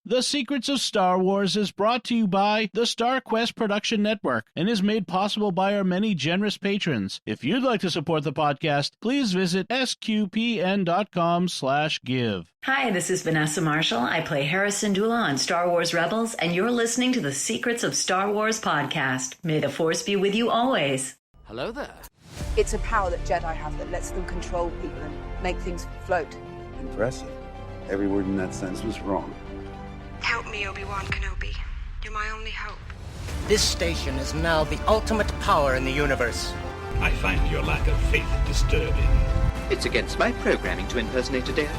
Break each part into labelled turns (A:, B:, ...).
A: The Secrets of Star Wars is brought to you by the Star Quest Production Network and is made possible by our many generous patrons. If you'd like to support the podcast, please visit sqpn.com/give.
B: Hi, this is Vanessa Marshall. I play Harrison Dula on Star Wars Rebels, and you're listening to the Secrets of Star Wars podcast. May the Force be with you always.
C: Hello there.
D: It's a power that Jedi have that lets them control people and make things float.
E: Impressive. Every word in that sentence was wrong.
F: Help me, Obi-Wan Kenobi. You're my only hope.
C: This station is now the ultimate power in the universe.
G: I find your lack of faith disturbing.
H: It's against my programming to impersonate a deity.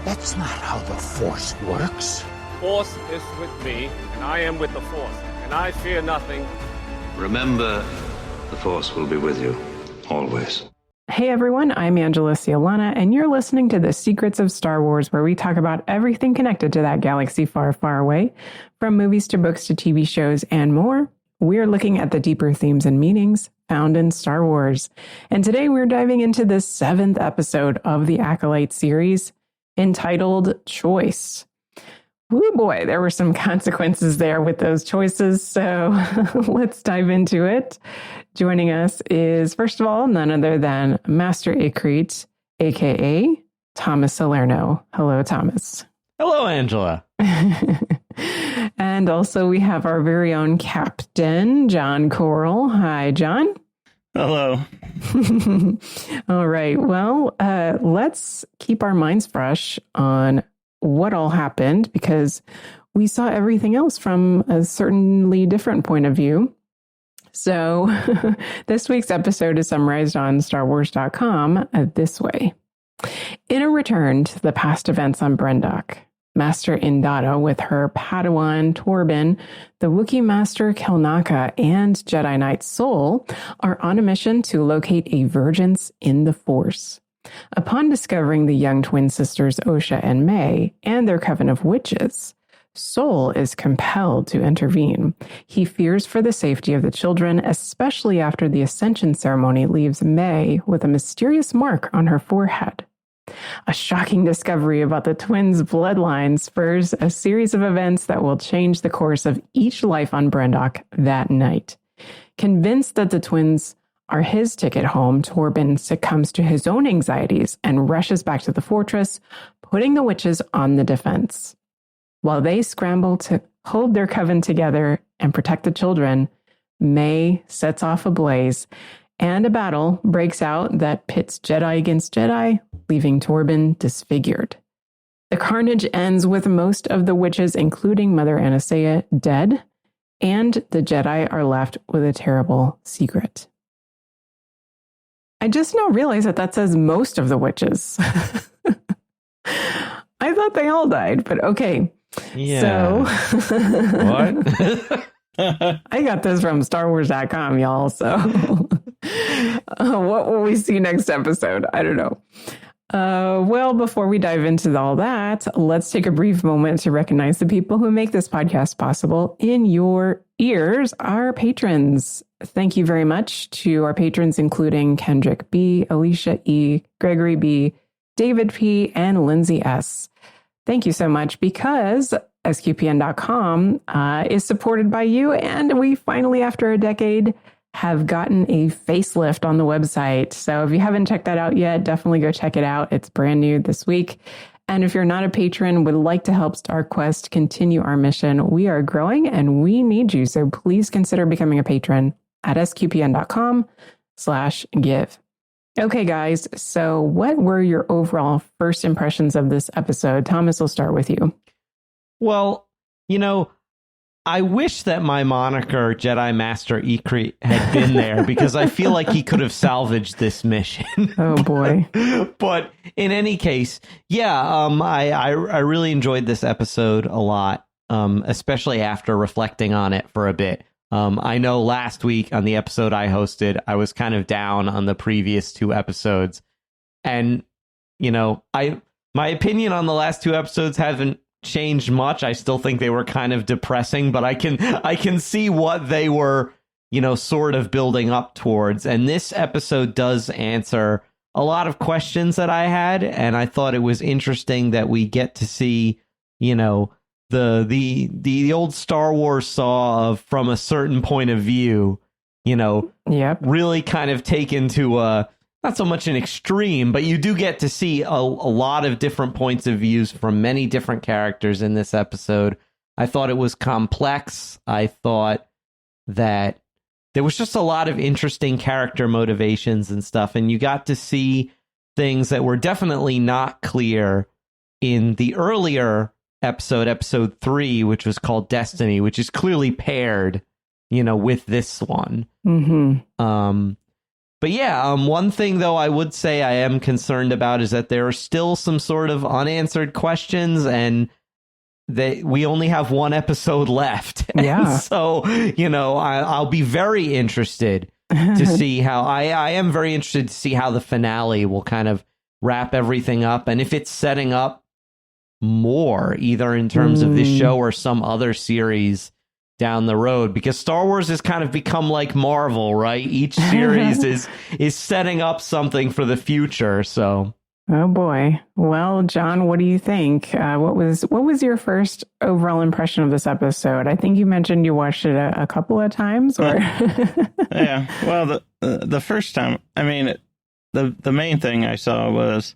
I: That's not how the Force works.
J: Force is with me, and I am with the Force, and I fear nothing.
G: Remember, the Force will be with you, always.
K: Hey everyone, I'm Angela Sealana, and you're listening to The Secrets of Star Wars, where we talk about everything connected to that galaxy far, far away, from movies to books to TV shows and more. We're looking at the deeper themes and meanings found in Star Wars. And today we're diving into the 7th episode of the Acolyte series, entitled Choice. Woo boy, there were some consequences there with those choices, so let's dive into it. Joining us is, first of all, none other than Master Acolyte, a.k.a. Thomas Salerno. Hello, Thomas.
L: Hello, Angela.
K: And also we have our very own Captain, Jon Koral. Hi, John.
A: Hello.
K: All right, well, let's keep our minds fresh on what all happened, because we saw everything else from a certainly different point of view. So this week's episode is summarized on StarWars.com this way. In a return to the past events on Brendok, Master Indata with her Padawan Torben, the Wookiee Master Kelnaka, and Jedi Knight Sol are on a mission to locate a Vergence in the Force. Upon discovering the young twin sisters Osha and May and their coven of witches, Sol is compelled to intervene. He fears for the safety of the children, especially after the Ascension ceremony leaves May with a mysterious mark on her forehead. A shocking discovery about the twins' bloodline spurs a series of events that will change the course of each life on Brendok that night. Convinced that the twins are his ticket home, Torben succumbs to his own anxieties and rushes back to the fortress, putting the witches on the defense. While they scramble to hold their coven together and protect the children, May sets off a blaze, and a battle breaks out that pits Jedi against Jedi, leaving Torben disfigured. The carnage ends with most of the witches, including Mother Anastasia, dead, and the Jedi are left with a terrible secret. I just now realized that says most of the witches. I thought they all died, but okay.
L: Yeah.
K: So,
L: What?
K: I got this from StarWars.com, y'all. So, what will we see next episode? I don't know. Well, before we dive into all that, let's take a brief moment to recognize the people who make this podcast possible. In your ears, our patrons. Thank you very much to our patrons, including Kendrick B, Alicia E, Gregory B, David P, and Lindsay S. Thank you so much, because SQPN.com is supported by you, and we finally, after a decade, have gotten a facelift on the website. So if you haven't checked that out yet, definitely go check it out. It's brand new this week. And if you're not a patron, would like to help StarQuest continue our mission, we are growing and we need you. So please consider becoming a patron at sqpn.com/give. Okay, guys. So what were your overall first impressions of this episode? Thomas, we'll start with you.
L: Well, I wish that my moniker Jedi Master Ikrit had been there, because I feel like he could have salvaged this mission.
K: Oh boy.
L: But in any case, yeah, I really enjoyed this episode a lot, especially after reflecting on it for a bit. I know last week on the episode I hosted, I was kind of down on the previous 2 episodes. And, my opinion on the last 2 episodes hasn't changed much. I still think they were kind of depressing, but I can see what they were, sort of building up towards. And this episode does answer a lot of questions that I had. And I thought it was interesting that we get to see, the old Star Wars saw of from a certain point of view, really kind of taken to not so much an extreme, but you do get to see a lot of different points of views from many different characters in this episode. I thought it was complex. I thought that there was just a lot of interesting character motivations and stuff, and you got to see things that were definitely not clear in the earlier episode 3, which was called Destiny, which is clearly paired, with this one.
K: Mm-hmm.
L: But yeah, one thing though I would say I am concerned about is that there are still some sort of unanswered questions, and we only have one episode left.
K: Yeah.
L: And so, I'll be very interested to see how I am very interested to see how the finale will kind of wrap everything up, and if it's setting up more either in terms of this show or some other series down the road, because Star Wars has kind of become like Marvel, right? Each series is setting up something for the future. So,
K: oh boy. Well, John, what do you think? What was your first overall impression of this episode? I think you mentioned you watched it a couple of times, or
M: yeah. Well, the first time, I mean, the main thing I saw was,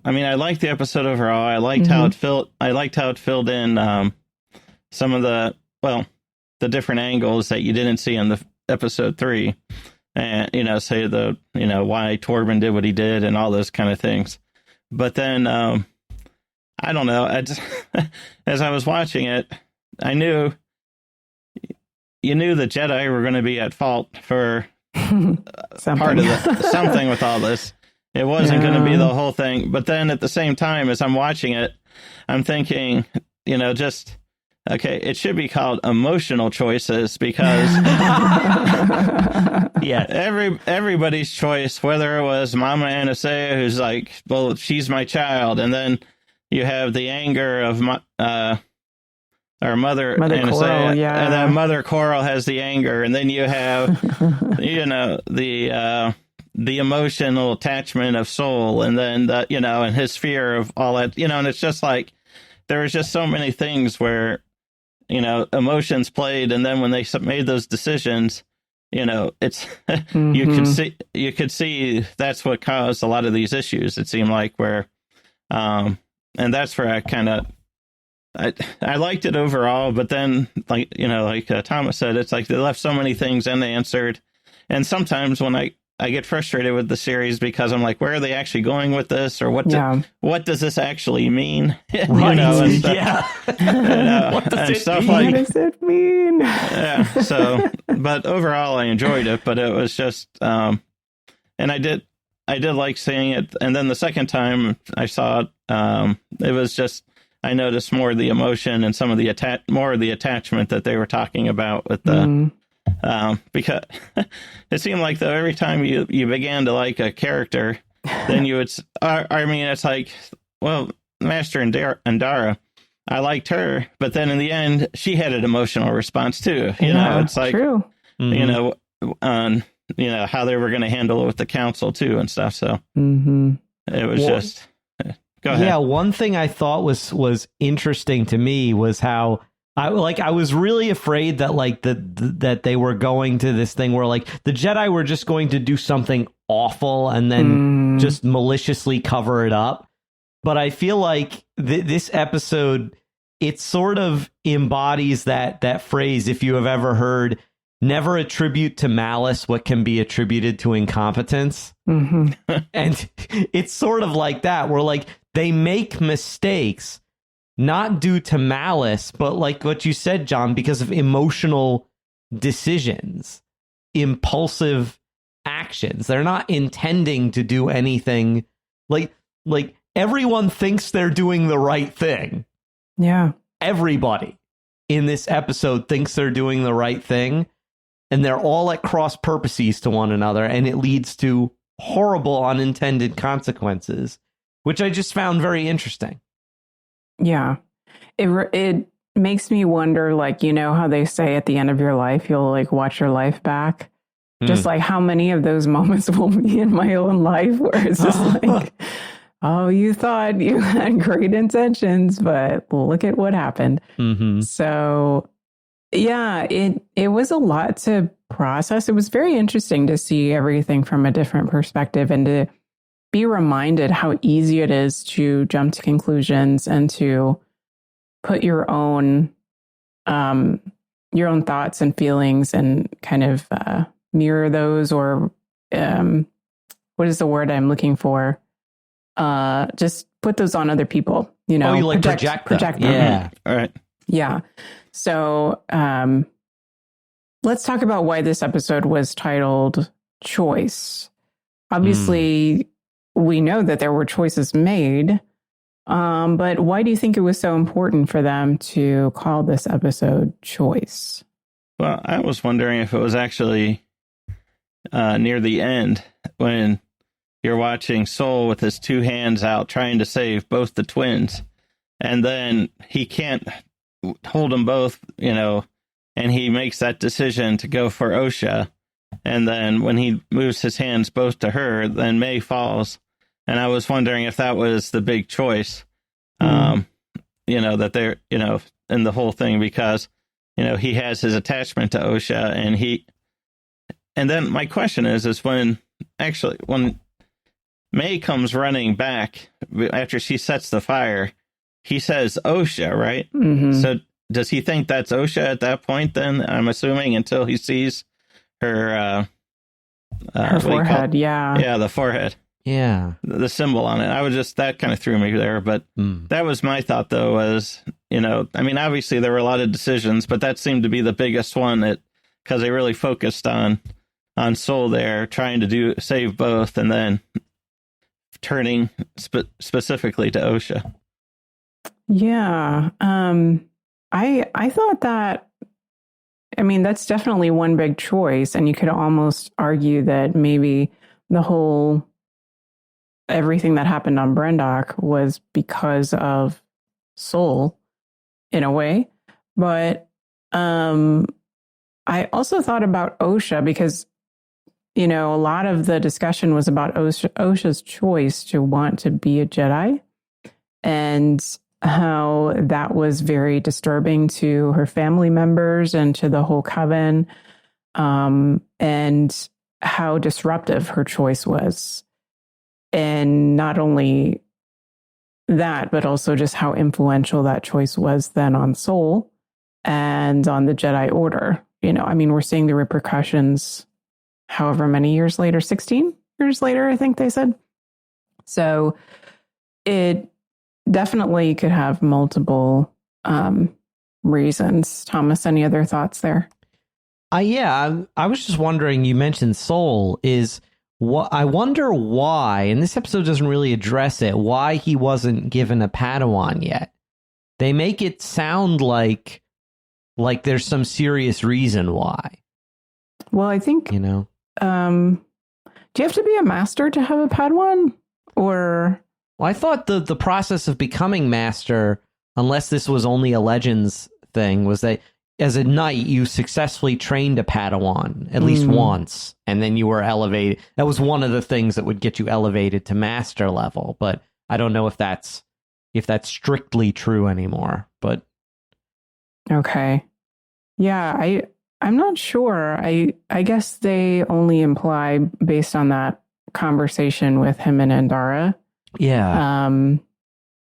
M: I mean, I liked the episode overall. I liked how it filled. I liked how it filled in some of the different angles that you didn't see in the episode 3, and say why Torben did what he did and all those kind of things. But then I don't know. As I was watching it, I knew the Jedi were going to be at fault for part of something with all this. It wasn't going to be the whole thing. But then at the same time, as I'm watching it, I'm thinking, okay, it should be called emotional choices, because everybody's choice, whether it was Mama Anastasia, who's like, well, she's my child, and then you have the anger of our mother Anastasia,
K: Koral, yeah.
M: and then Mother Koral has the anger, and then you have the emotional attachment of Soul, and then and his fear of all that, and it's just like there was just so many things where emotions played, and then when they made those decisions, it's you could see that's what caused a lot of these issues. It seemed like where, and that's where I kind of I liked it overall, but then like Thomas said, it's like they left so many things unanswered, and sometimes when I get frustrated with the series because I'm like, where are they actually going with this, or what does this actually mean?
L: Right.
M: And stuff,
L: what does it mean?
K: What does it mean?
M: Yeah. So, but overall, I enjoyed it. But it was just, and I did like seeing it. And then the second time I saw it, it was just, I noticed more of the emotion and some of the more of the attachment that they were talking about with the. Because it seemed like though every time you began to like a character, then you would. I mean, it's like, well, Master Andara, I liked her, but then in the end, she had an emotional response too. It's like
K: true.
M: How they were going to handle it with the council too and stuff. So it was just. Go ahead.
L: Yeah, one thing I thought was interesting to me was how. I was really afraid that that they were going to this thing where like the Jedi were just going to do something awful and then just maliciously cover it up. But I feel like this episode, it sort of embodies that phrase, if you have ever heard, never attribute to malice what can be attributed to incompetence. And it's sort of like that, where like they make mistakes, not due to malice, but like what you said, John, because of emotional decisions, impulsive actions. They're not intending to do anything. Like everyone thinks they're doing the right thing.
K: Yeah.
L: Everybody in this episode thinks they're doing the right thing, and they're all at cross purposes to one another, and it leads to horrible unintended consequences, which I just found very interesting.
K: Yeah, it makes me wonder, like, how they say at the end of your life, you'll like watch your life back. Just like how many of those moments will be in my own life where it's just like, oh, you thought you had great intentions, but look at what happened.
L: Mm-hmm.
K: So, yeah, it was a lot to process. It was very interesting to see everything from a different perspective and to be reminded how easy it is to jump to conclusions and to put your own thoughts and feelings and kind of mirror those, or what is the word I'm looking for? Just put those on other people, you know.
L: Oh, you like project them.
M: Yeah. All right.
K: Yeah. So let's talk about why this episode was titled Choice. Obviously, we know that there were choices made, but why do you think it was so important for them to call this episode Choice?
M: Well, I was wondering if it was actually near the end when you're watching Soul with his two hands out trying to save both the twins, and then he can't hold them both, you know, and he makes that decision to go for Osha. And then when he moves his hands both to her, then May falls. And I was wondering if that was the big choice, you know, that they're, you know, in the whole thing, because, you know, he has his attachment to Osha, and then my question is when May comes running back after she sets the fire, he says Osha, right?
K: Mm-hmm.
M: So does he think that's Osha at that point then? I'm assuming, until he sees her
K: forehead. Yeah.
M: Yeah, the forehead.
L: Yeah.
M: The symbol on it. That kind of threw me there, but that was my thought, though, was, you know, I mean, obviously there were a lot of decisions, but that seemed to be the biggest one, because they really focused on Soul there, trying to save both, and then turning specifically to Osha.
K: Yeah. I thought that, I mean, that's definitely one big choice. And you could almost argue that maybe everything that happened on Brendock was because of Soul in a way. But I also thought about Osha, because, you know, a lot of the discussion was about Osha's choice to want to be a Jedi, and how that was very disturbing to her family members and to the whole coven, and how disruptive her choice was. And not only that, but also just how influential that choice was then on Soul and on the Jedi Order. You know, I mean, we're seeing the repercussions however many years later, 16 years later, I think they said. So it definitely could have multiple reasons. Thomas, any other thoughts there?
L: Yeah, I was just wondering, you mentioned Soul, I wonder why, and this episode doesn't really address it, why he wasn't given a Padawan yet. They make it sound like there's some serious reason why.
K: Well, I think,
L: you know,
K: do you have to be a master to have a Padawan? Or...
L: Well, I thought the process of becoming master, unless this was only a Legends thing, was that as a knight, you successfully trained a Padawan at least once, and then you were elevated. That was one of the things that would get you elevated to master level, but I don't know if that's strictly true anymore. But
K: okay. Yeah, I'm not sure. I guess they only imply, based on that conversation with him and Andara,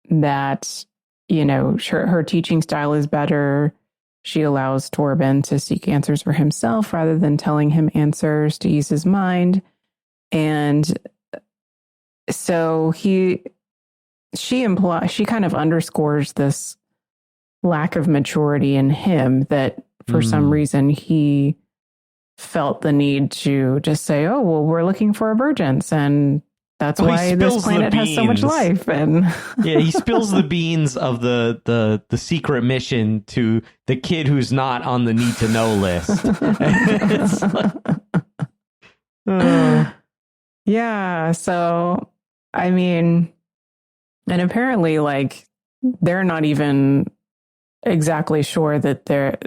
K: that, you know, her teaching style is better. She allows Torben to seek answers for himself rather than telling him answers to ease his mind. And so she kind of underscores this lack of maturity in him, that for some reason he felt the need to just say, oh, well, we're looking for a virgins, and that's why this planet has so much life. And
L: yeah, he spills the beans of the secret mission to the kid who's not on the need to know list.
K: Yeah, so I mean, and apparently, like, they're not even exactly sure that there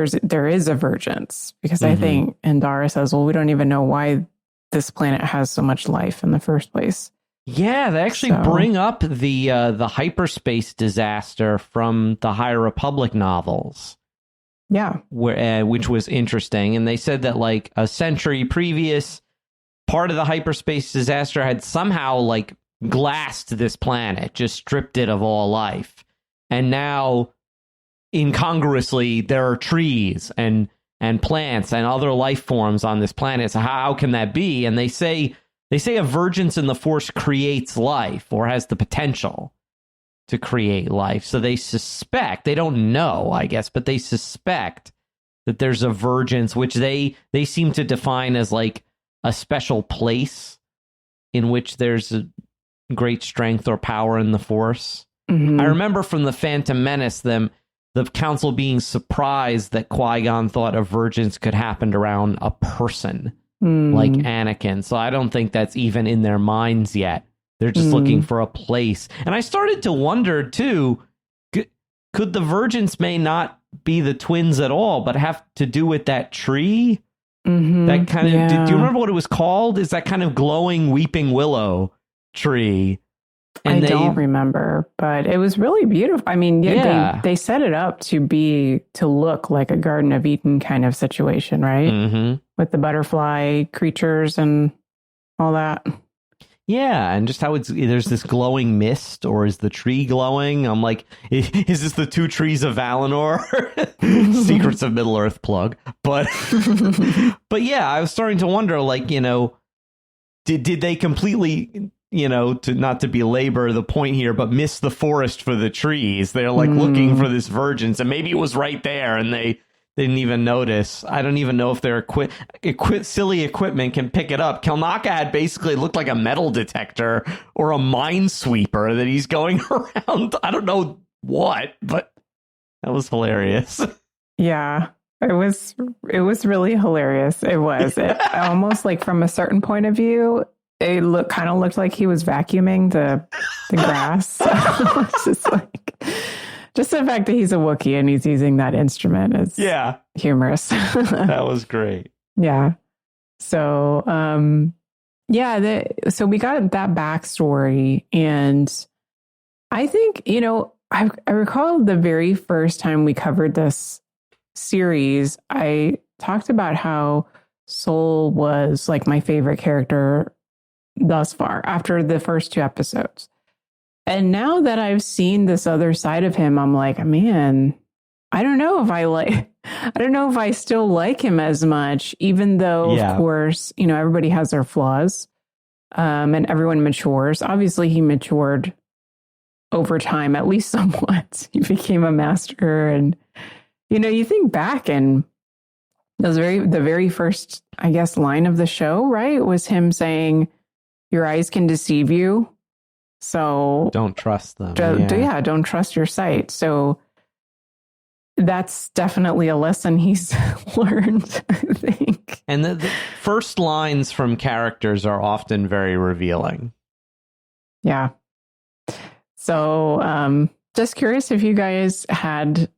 K: is a virgins, because I think Andara says, well, we don't even know why this planet has so much life in the first place.
L: Yeah, they actually bring up the hyperspace disaster from the High Republic novels.
K: Yeah.
L: Which was interesting. And they said that like a century previous, part of the hyperspace disaster had somehow like glassed this planet, just stripped it of all life. And now, incongruously, there are trees and plants and other life forms on this planet. So how can that be? And they say a vergence in the Force creates life, or has the potential to create life. So they suspect, they don't know, I guess, but they suspect that there's a vergence, which they seem to define as like a special place in which there's a great strength or power in the Force. Mm-hmm. I remember from the Phantom Menace, the Council being surprised that Qui-Gon thought a vergence could happen around a person like Anakin. So I don't think that's even in their minds yet. They're just looking for a place. And I started to wonder, too, could the vergence may not be the twins at all, but have to do with that tree? Mm-hmm. That kind of, do you remember what it was called? Is that kind of glowing weeping willow tree? And
K: I don't remember, but it was really beautiful. I mean, they set it up to look like a Garden of Eden kind of situation, right? Mm-hmm. With the butterfly creatures and all that.
L: Yeah, and just how there's this glowing mist, or is the tree glowing? I'm like, is this the two trees of Valinor? Secrets of Middle Earth plug. But yeah, I was starting to wonder, like, did they completely, to not to belabor the point here, but miss the forest for the trees? They're like looking for this vergence, and maybe it was right there, and they didn't even notice. I don't even know if their silly equipment can pick it up. Kelnaka had basically looked like a metal detector or a minesweeper that he's going around. I don't know what, but that was hilarious.
K: Yeah, it was really hilarious. It was. It almost like from a certain point of view, it kind of looked like he was vacuuming the grass. It's just like... Just the fact that he's a Wookiee and he's using that instrument is humorous.
L: That was great.
K: Yeah. So, so we got that backstory. And I think, I recall the very first time we covered this series, I talked about how Sol was like my favorite character thus far after the first 2 episodes. And now that I've seen this other side of him, I'm like, man, I don't know if I still like him as much, even though, of course, everybody has their flaws, and everyone matures. Obviously, he matured over time, at least somewhat. He became a master. And, you think back, and the very first, I guess, line of the show, right, was him saying, "Your eyes can deceive you. So
L: don't trust them."
K: Don't trust your sight. So that's definitely a lesson he's learned, I think.
L: And the first lines from characters are often very revealing.
K: Yeah. So just curious if you guys had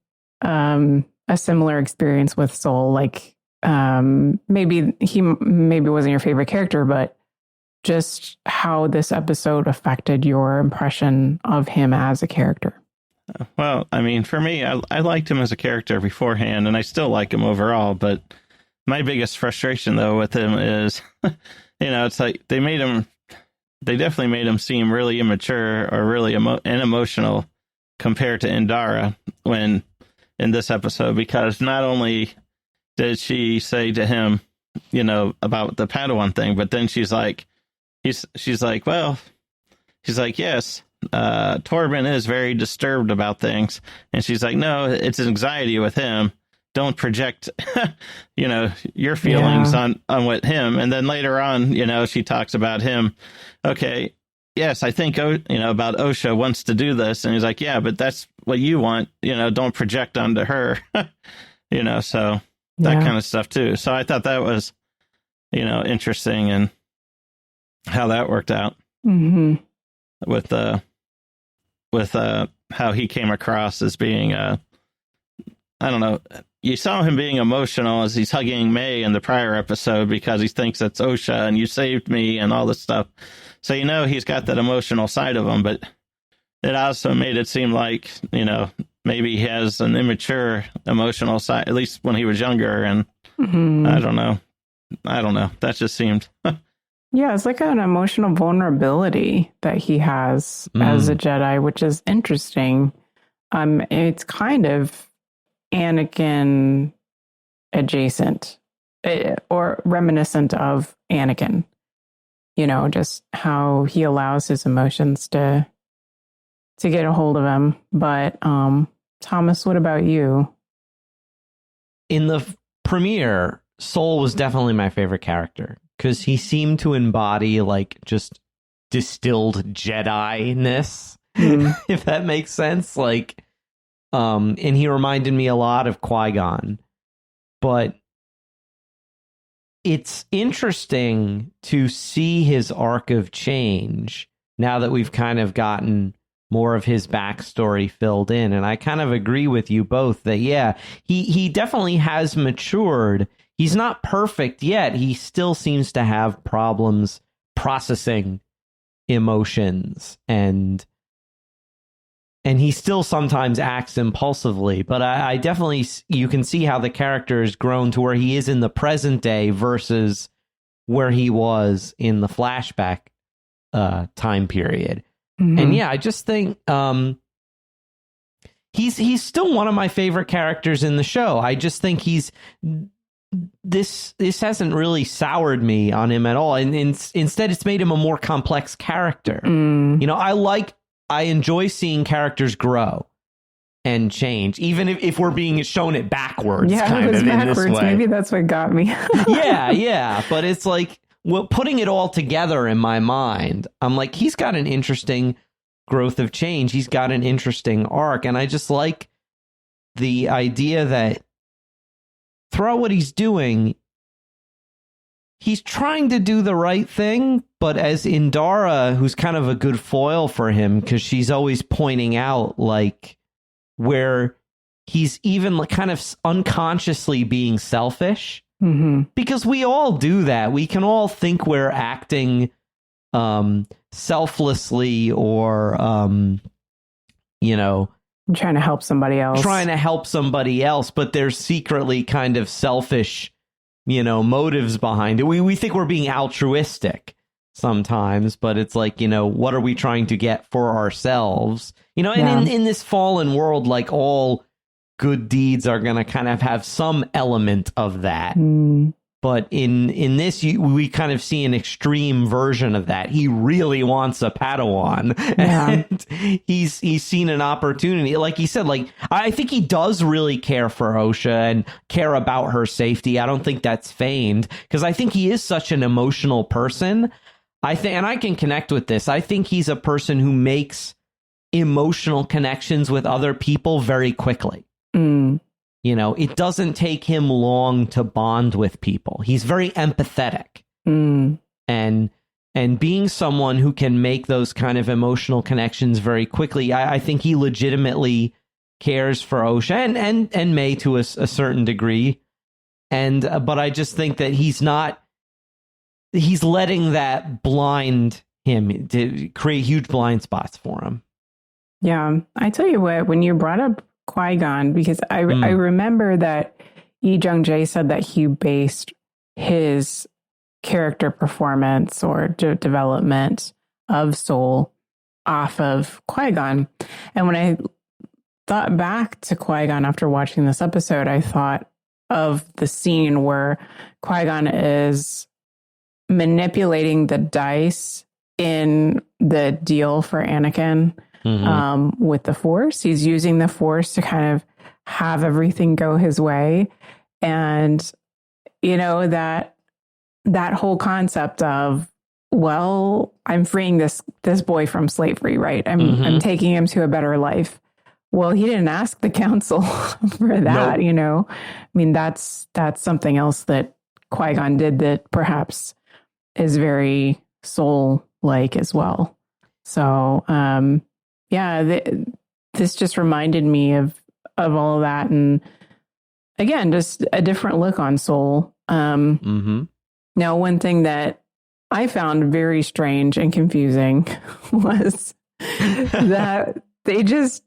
K: a similar experience with Sol. Like maybe he wasn't your favorite character, but just how this episode affected your impression of him as a character.
M: Well, I mean, for me, I liked him as a character beforehand, and I still like him overall. But my biggest frustration, though, with him is, it's like they definitely made him seem really immature or really emotional compared to Indara in this episode, because not only did she say to him, about the Padawan thing, but then she's like, yes, Torben is very disturbed about things. And she's like, no, it's anxiety with him. Don't project, your feelings on with him. And then later on, she talks about him. Okay, yes, I think, about Osha wants to do this. And he's like, yeah, but that's what you want. Don't project onto her, so that kind of stuff too. So I thought that was, interesting, and how that worked out with how he came across as being I don't know. You saw him being emotional as he's hugging May in the prior episode because he thinks that's Osha and you saved me and all this stuff. So, he's got that emotional side of him, but it also made it seem like, maybe he has an immature emotional side, at least when he was younger. And I don't know. That just seemed.
K: Yeah, it's like an emotional vulnerability that he has as a Jedi, which is interesting. It's kind of Anakin adjacent or reminiscent of Anakin, just how he allows his emotions to get a hold of him. But Thomas, what about you?
L: In the premiere, Sol was definitely my favorite character because he seemed to embody like just distilled Jedi-ness, if that makes sense. Like, and he reminded me a lot of Qui-Gon. But it's interesting to see his arc of change now that we've kind of gotten more of his backstory filled in. And I kind of agree with you both that, yeah, he definitely has matured. He's not perfect yet. He still seems to have problems processing emotions, and he still sometimes acts impulsively. But I definitely, you can see how the character has grown to where he is in the present day versus where he was in the flashback time period. And yeah, I just think he's still one of my favorite characters in the show. I just think this hasn't really soured me on him at all, and instead it's made him a more complex character. I enjoy seeing characters grow and change, even if we're being shown it backwards.
K: Yeah,
L: kind
K: it was
L: of
K: backwards.
L: In this way.
K: Maybe that's what got me.
L: yeah, but it's like, well, putting it all together in my mind, I'm like, he's got an interesting growth of change. He's got an interesting arc, and I just like the idea that throughout what he's doing, he's trying to do the right thing, but as Indara, who's kind of a good foil for him, because she's always pointing out, like, where he's even like kind of unconsciously being selfish. Because we all do that. We can all think we're acting selflessly or, trying
K: to help somebody else. But
L: there's secretly kind of selfish, motives behind it. We think we're being altruistic sometimes, but it's like, what are we trying to get for ourselves? And in this fallen world, like, all good deeds are going to kind of have some element of that. But in this, we kind of see an extreme version of that. He really wants a Padawan, and he's seen an opportunity. Like he said, like, I think he does really care for Osha and care about her safety. I don't think that's feigned, because I think he is such an emotional person. And I can connect with this. I think he's a person who makes emotional connections with other people very quickly. It doesn't take him long to bond with people. He's very empathetic. And being someone who can make those kind of emotional connections very quickly, I think he legitimately cares for Osha and May to a certain degree. But I just think that he's letting that blind him, to create huge blind spots for him.
K: Yeah. I tell you what, when you brought up Qui-Gon, because I remember that Yi Jung-jae said that he based his character performance or development of Sol off of Qui-Gon. And when I thought back to Qui-Gon after watching this episode, I thought of the scene where Qui-Gon is manipulating the dice in the deal for Anakin. With the Force. He's using the Force to kind of have everything go his way. And, that whole concept of, well, I'm freeing this boy from slavery, right? I'm taking him to a better life. Well, he didn't ask the council for that, I mean, that's something else that Qui-Gon did that perhaps is very Soul-like as well. So, this just reminded me of all of that, and again, just a different look on Soul. Now, one thing that I found very strange and confusing was that they just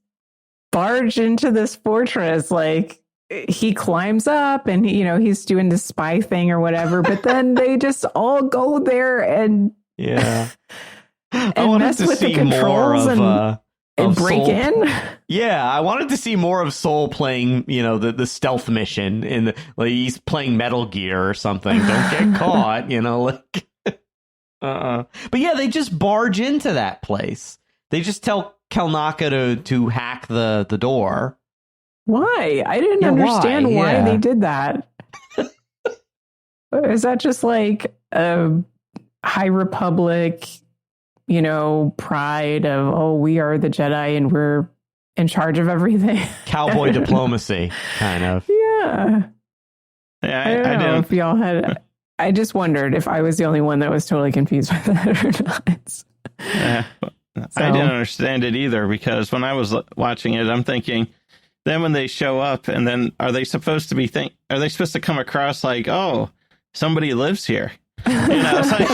K: barge into this fortress. Like, he climbs up and, he's doing the spy thing or whatever, but then they just all go there and and mess with the controls and break in.
L: Yeah, I wanted to see more of Soul playing, the stealth mission like he's playing Metal Gear or something. Don't get caught, like. But yeah, they just barge into that place. They just tell Kelnaka to hack the door.
K: Why? I didn't understand why they did that. Is that just like a High Republic, pride of, we are the Jedi and we're in charge of everything?
L: Cowboy diplomacy, kind of.
K: Yeah.
M: Yeah,
K: I don't know if y'all had... I just wondered if I was the only one that was totally confused with that or not.
M: Yeah, I didn't understand it either, because when I was watching it, I'm thinking... Then when they show up, and then are they supposed to come across like, oh, somebody lives here? It's like,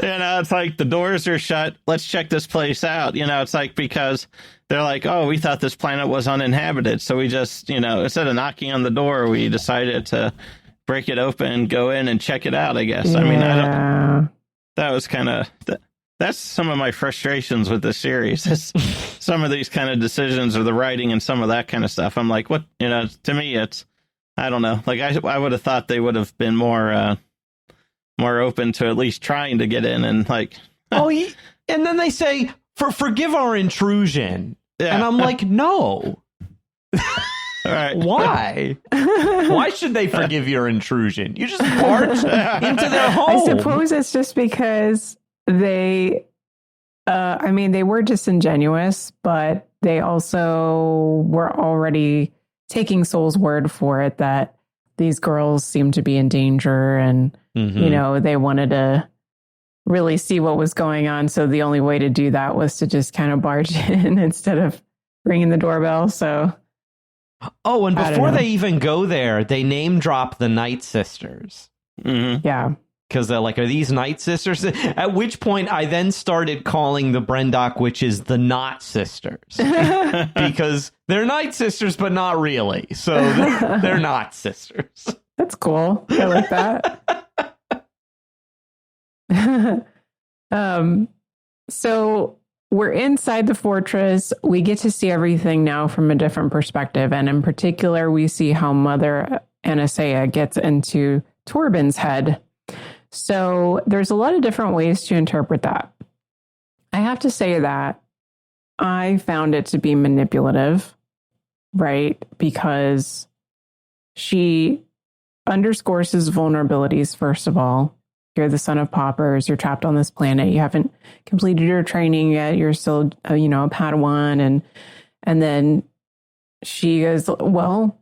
M: it's like the doors are shut. Let's check this place out. It's like, because they're like, oh, we thought this planet was uninhabited. So we just, instead of knocking on the door, we decided to break it open, go in and check it out, I guess.
K: Yeah.
M: I mean, that was kind of... That's some of my frustrations with this series. It's some of these kind of decisions or the writing and some of that kind of stuff. I'm like, what, to me, it's, I don't know. Like, I would have thought they would have been more open to at least trying to get in and like.
L: And then they say, forgive our intrusion. Yeah. And I'm like, no.
M: All right.
L: Why? Why should they forgive your intrusion? You just barge into their home.
K: I suppose it's just because they were disingenuous, but they also were already taking Soul's word for it that these girls seemed to be in danger, and they wanted to really see what was going on. So the only way to do that was to just kind of barge in instead of ringing the doorbell. So,
L: and before they even go there, they name drop the Night Sisters.
M: Mm-hmm.
K: Yeah.
L: Because they're like, are these Night Sisters? At which point I then started calling the Brendok witches the Not Sisters. Because they're Night Sisters, but not really. So they're not sisters.
K: That's cool. I like that. So we're inside the fortress. We get to see everything now from a different perspective. And in particular, we see how Mother Anastasia gets into Torben's head. So there's a lot of different ways to interpret that. I have to say that I found it to be manipulative, right? Because she underscores his vulnerabilities, first of all. You're the son of paupers. You're trapped on this planet. You haven't completed your training yet. You're still, a Padawan. And then she goes, well,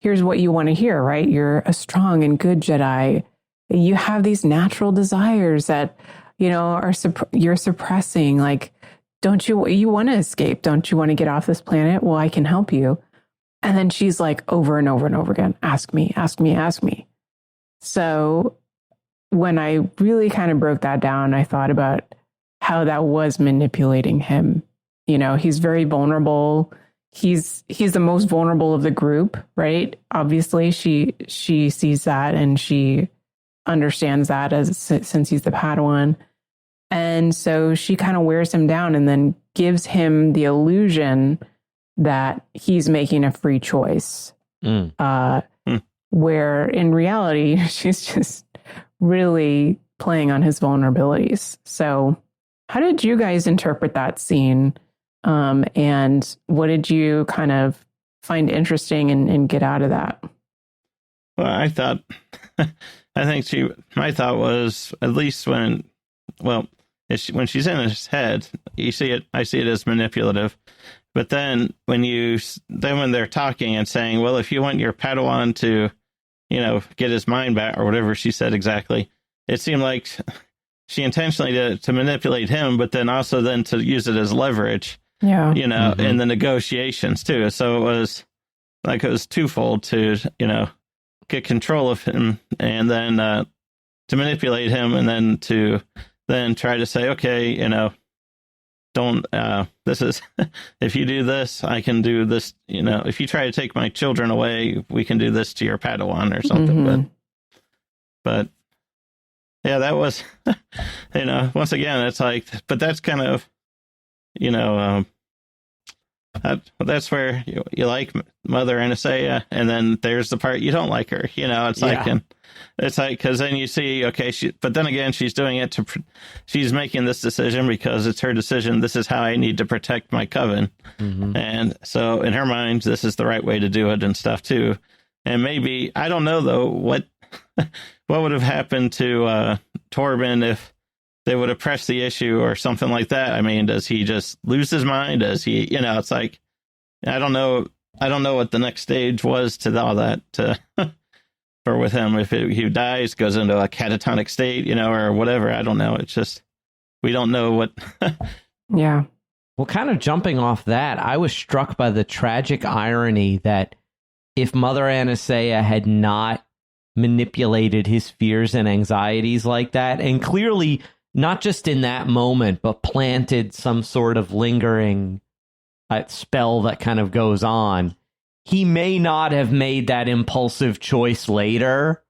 K: here's what you want to hear, right? You're a strong and good Jedi. You have these natural desires that, you're suppressing. Like, don't you want to escape? Don't you want to get off this planet? Well, I can help you. And then she's like, over and over and over again, ask me, ask me, ask me. So when I really kind of broke that down, I thought about how that was manipulating him. He's very vulnerable. He's the most vulnerable of the group, right? Obviously, she sees that and she understands that since he's the Padawan. And so she kind of wears him down and then gives him the illusion that he's making a free choice. Where in reality, she's just really playing on his vulnerabilities. So how did you guys interpret that scene? And what did you kind of find interesting and get out of that?
M: Well, my thought was, at least when she's in his head, I see it as manipulative. But then when they're talking and saying, well, if you want your Padawan to, get his mind back or whatever she said exactly, it seemed like she intentionally did it to manipulate him, but then also to use it as leverage, in the negotiations too. So it was, like it was twofold to, get control of him and then to manipulate him and then to then try to say, okay, don't, this is, if you do this, I can do this, if you try to take my children away, we can do this to your Padawan or something.
K: Mm-hmm.
M: But yeah, that was, once again, it's like, but that's kind of, that's where you like Mother Anastasia, and then there's the part you don't like her. It's like, and it's like, because then you see, okay, but then again, she's doing it she's making this decision because it's her decision. This is how I need to protect my coven, and so in her mind, this is the right way to do it and stuff too. And maybe I don't know though what would have happened to Torben if they would have pressed the issue or something like that. I mean, does he just lose his mind? Does he, it's like, I don't know what the next stage was to all that, or with him, if he dies, goes into a catatonic state, or whatever. I don't know. It's just, we don't know what.
K: Yeah.
L: Well, kind of jumping off that, I was struck by the tragic irony that if Mother Anastasia had not manipulated his fears and anxieties like that, and clearly not just in that moment, but planted some sort of lingering spell that kind of goes on, he may not have made that impulsive choice later.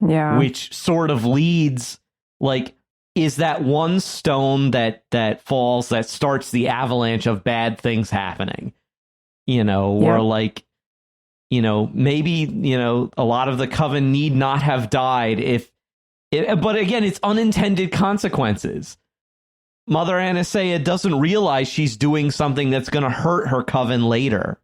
K: Yeah.
L: Which sort of leads, like, is that one stone that falls that starts the avalanche of bad things happening, or like, maybe, a lot of the coven need not have died but again, it's unintended consequences. Mother Anastasia doesn't realize she's doing something that's going to hurt her coven later.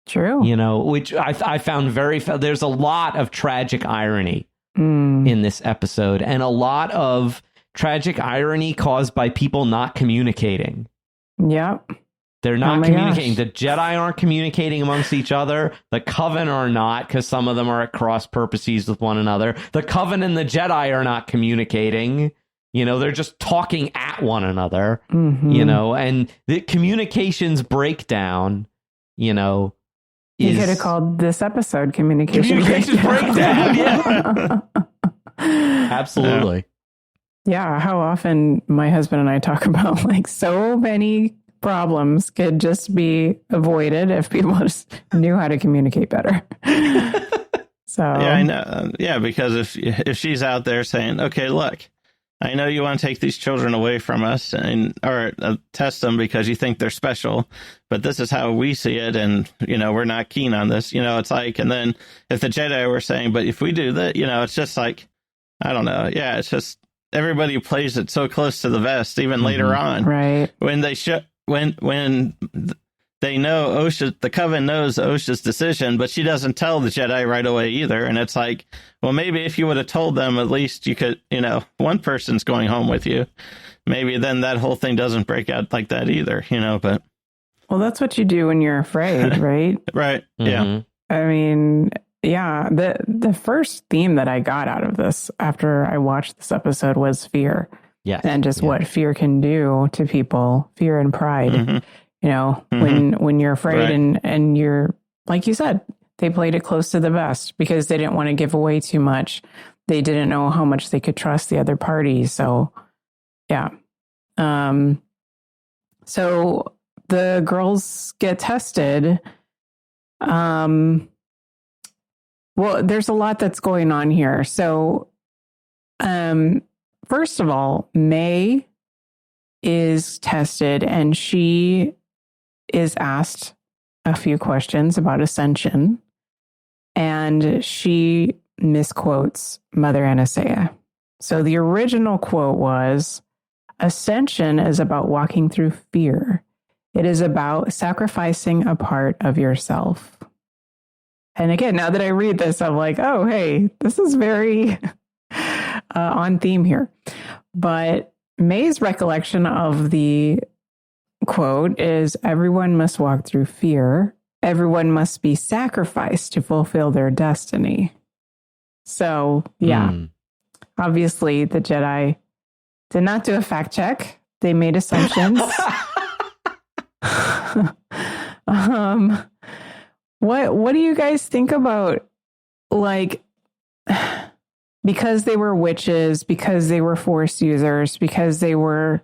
K: True.
L: Which I found there's a lot of tragic irony in this episode, and a lot of tragic irony caused by people not communicating.
K: Yep.
L: They're not communicating. Gosh. The Jedi aren't communicating amongst each other. The Coven are not, because some of them are at cross purposes with one another. The Coven and the Jedi are not communicating. They're just talking at one another. And the communications breakdown,
K: You could have called this episode Communications
L: Breakdown. Yeah. Absolutely.
K: Yeah. How often my husband and I talk about, like, so many problems could just be avoided if people just knew how to communicate better. So
M: yeah, I know. Yeah, because if she's out there saying, okay, look, I know you want to take these children away from us or test them because you think they're special, but this is how we see it, and we're not keen on this. It's like, and then if the Jedi were saying, but if we do that, it's just like, I don't know. Yeah, it's just everybody plays it so close to the vest, even later on,
K: right?
M: When they when they know the Coven knows Osha's decision, but she doesn't tell the Jedi right away either. And it's like, well, maybe if you would have told them, at least you could, one person's going home with you. Maybe then that whole thing doesn't break out like that either, but.
K: Well, that's what you do when you're afraid, right?
M: Right. Yeah.
K: I mean, yeah, the first theme that I got out of this after I watched this episode was fear.
L: Yes.
K: And just what fear can do to people, fear and pride, when you're afraid and you're, like you said, they played it close to the vest because they didn't want to give away too much. They didn't know how much they could trust the other party. So, yeah. So the girls get tested. Well, there's a lot that's going on here. So, first of all, May is tested and she is asked a few questions about ascension, and she misquotes Mother Anastasia. So the original quote was, "Ascension is about walking through fear. It is about sacrificing a part of yourself." And again, now that I read this, I'm like, oh, hey, this is very on theme here. But May's recollection of the quote is, "Everyone must walk through fear. Everyone must be sacrificed to fulfill their destiny." So, yeah, obviously the Jedi did not do a fact check. They made What do you guys think about, like, because they were witches, because they were Force users, because they were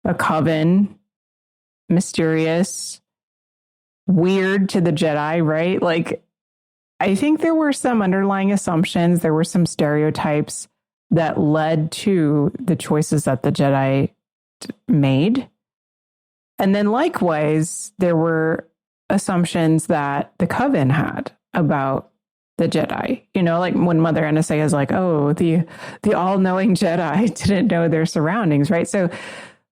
K: a coven, mysterious, weird to the Jedi, right? Like, I think there were some underlying assumptions, there were some stereotypes that led to the choices that the Jedi made. And then likewise, there were assumptions that the Coven had about the Jedi. You know, like when Mother NSA is like, oh, the all-knowing Jedi didn't know their surroundings, right? So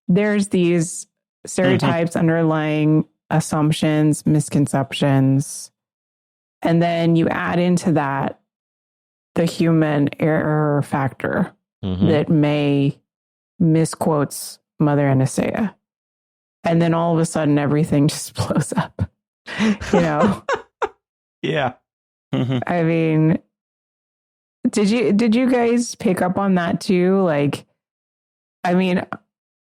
K: there's these stereotypes, underlying assumptions, misconceptions. And then you add into that the human error factor that may misquotes Mother Anastasia. And then all of a sudden everything just blows up. You know?
L: Yeah.
K: I mean, did you guys pick up on that too? Like, I mean,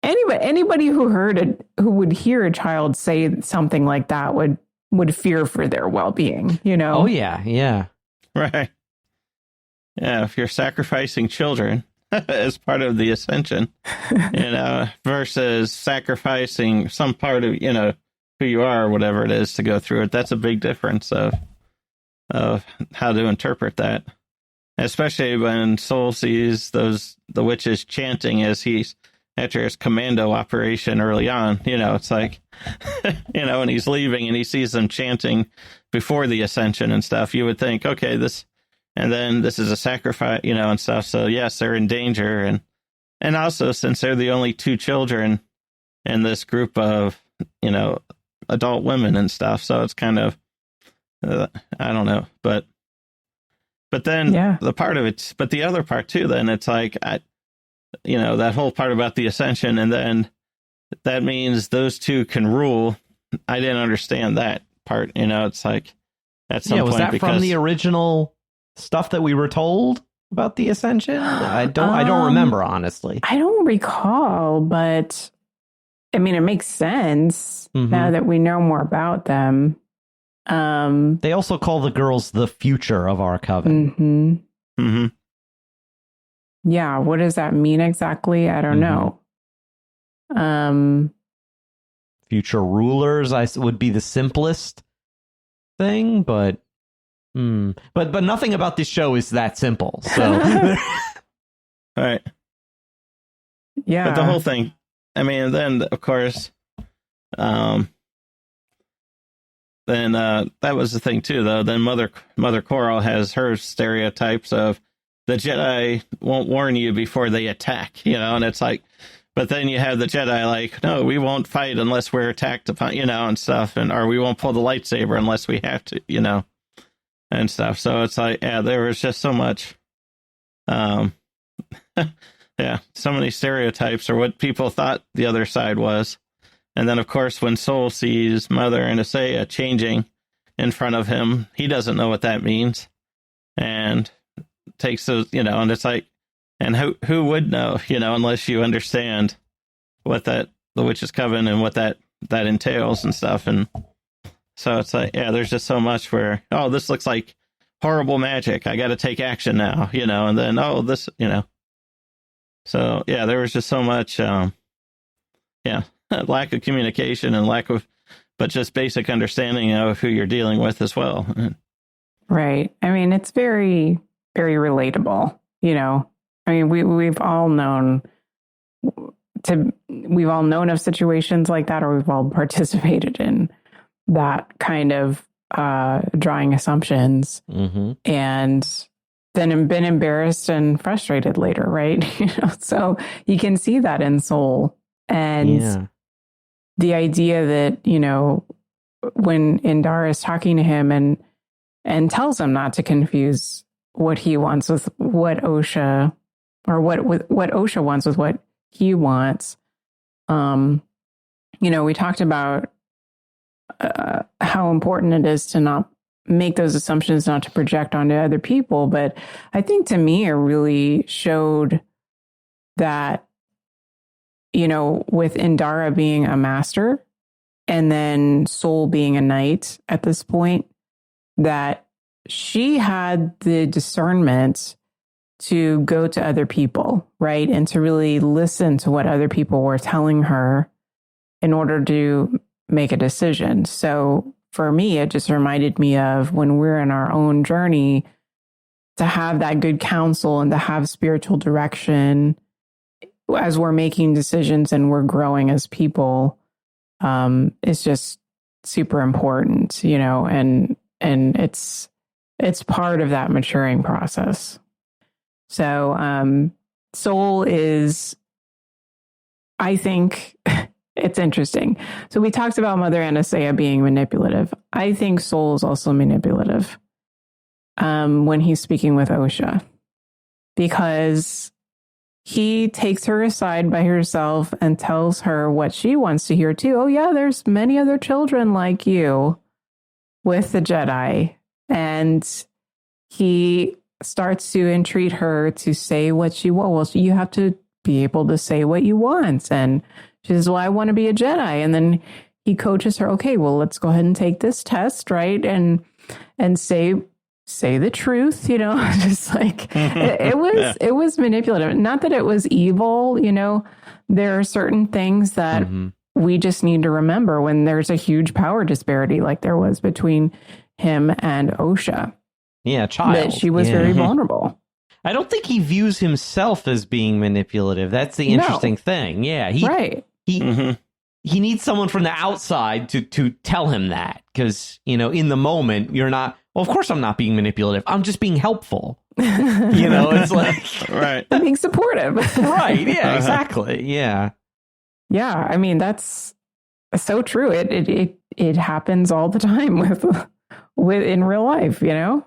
K: anybody who would hear a child say something like that would fear for their well-being, you know?
L: Oh yeah, yeah.
M: Right. Yeah, if you're sacrificing children as part of the ascension, you know, versus sacrificing some part of, you know, who you are or whatever it is to go through it, that's a big difference of how to interpret that. Especially when Soul sees the witches chanting as he's after his commando operation early on, you know, it's like, you know, when he's leaving and he sees them chanting before the ascension and stuff, you would think, okay, this is a sacrifice, you know, and stuff. So yes, they're in danger. And also since they're the only two children in this group of, you know, adult women and stuff. So it's kind of, I don't know, but then the part of it, but the other part too, then it's like, you know, that whole part about the ascension, and then that means those two can rule. I didn't understand that part, you know, it's like at some point.
L: Was that from the original stuff that we were told about the ascension? I don't remember, honestly.
K: I don't recall, but I mean, it makes sense now that we know more about them.
L: They also call the girls the future of our coven.
K: Yeah, what does that mean exactly? I don't know.
L: Future rulers, would be the simplest thing, but nothing about this show is that simple. So,
M: all right,
K: yeah.
M: But the whole thing, I mean, then of course, then that was the thing too, though. Then Mother Koral has her stereotypes of the Jedi won't warn you before they attack, you know, and it's like, but then you have the Jedi like, no, we won't fight unless we're attacked upon, you know, and stuff, or we won't pull the lightsaber unless we have to, you know, and stuff. So it's like, yeah, there was just so much, so many stereotypes or what people thought the other side was. And then, of course, when Soul sees Mother Anastasia changing in front of him, he doesn't know what that means. And takes those, you know, and it's like, and who would know, you know, unless you understand what the Witch's Coven and what that entails and stuff. And so it's like, yeah, there's just so much where, oh, this looks like horrible magic. I got to take action now, you know, and then, oh, this, you know. So, yeah, there was just so much, lack of communication and but just basic understanding of who you're dealing with as well.
K: Right. I mean, it's very, very relatable, you know. I mean, we've all known of situations like that, or we've all participated in that kind of drawing assumptions, and then been embarrassed and frustrated later, right? You know, so you can see that in Soul, and the idea that, you know, when Indara is talking to him and tells him not to confuse what he wants with what Osha, or what Osha wants with what he wants. You know, we talked about how important it is to not make those assumptions, not to project onto other people. But I think to me, it really showed that, you know, with Indara being a master and then Soul being a knight at this point, that she had the discernment to go to other people, right? And to really listen to what other people were telling her in order to make a decision. So for me, it just reminded me of when we're in our own journey, to have that good counsel and to have spiritual direction as we're making decisions and we're growing as people, is just super important, you know, and it's part of that maturing process. So, Soul is, I think it's interesting. So we talked about Mother Anastasia being manipulative. I think Soul is also manipulative when he's speaking with Osha, because he takes her aside by herself and tells her what she wants to hear too. Oh yeah, there's many other children like you with the Jedi. And he starts to entreat her to say what she wants. Well, you have to be able to say what you want. And she says, well, I want to be a Jedi. And then he coaches her, okay, well, let's go ahead and take this test, right? And say the truth, you know, just like it was manipulative. Not that it was evil, you know, there are certain things that we just need to remember when there's a huge power disparity like there was between him and Osha.
L: Yeah, child.
K: That she was very vulnerable.
L: I don't think he views himself as being manipulative. That's the interesting thing. Yeah, he needs someone from the outside to tell him that, because, you know, in the moment you're not. Well, of course I'm not being manipulative. I'm just being helpful. You know, it's like
M: right,
K: being supportive.
L: Right? Yeah, exactly. Yeah.
K: Yeah, I mean that's so true. It happens all the time with in real life, you know.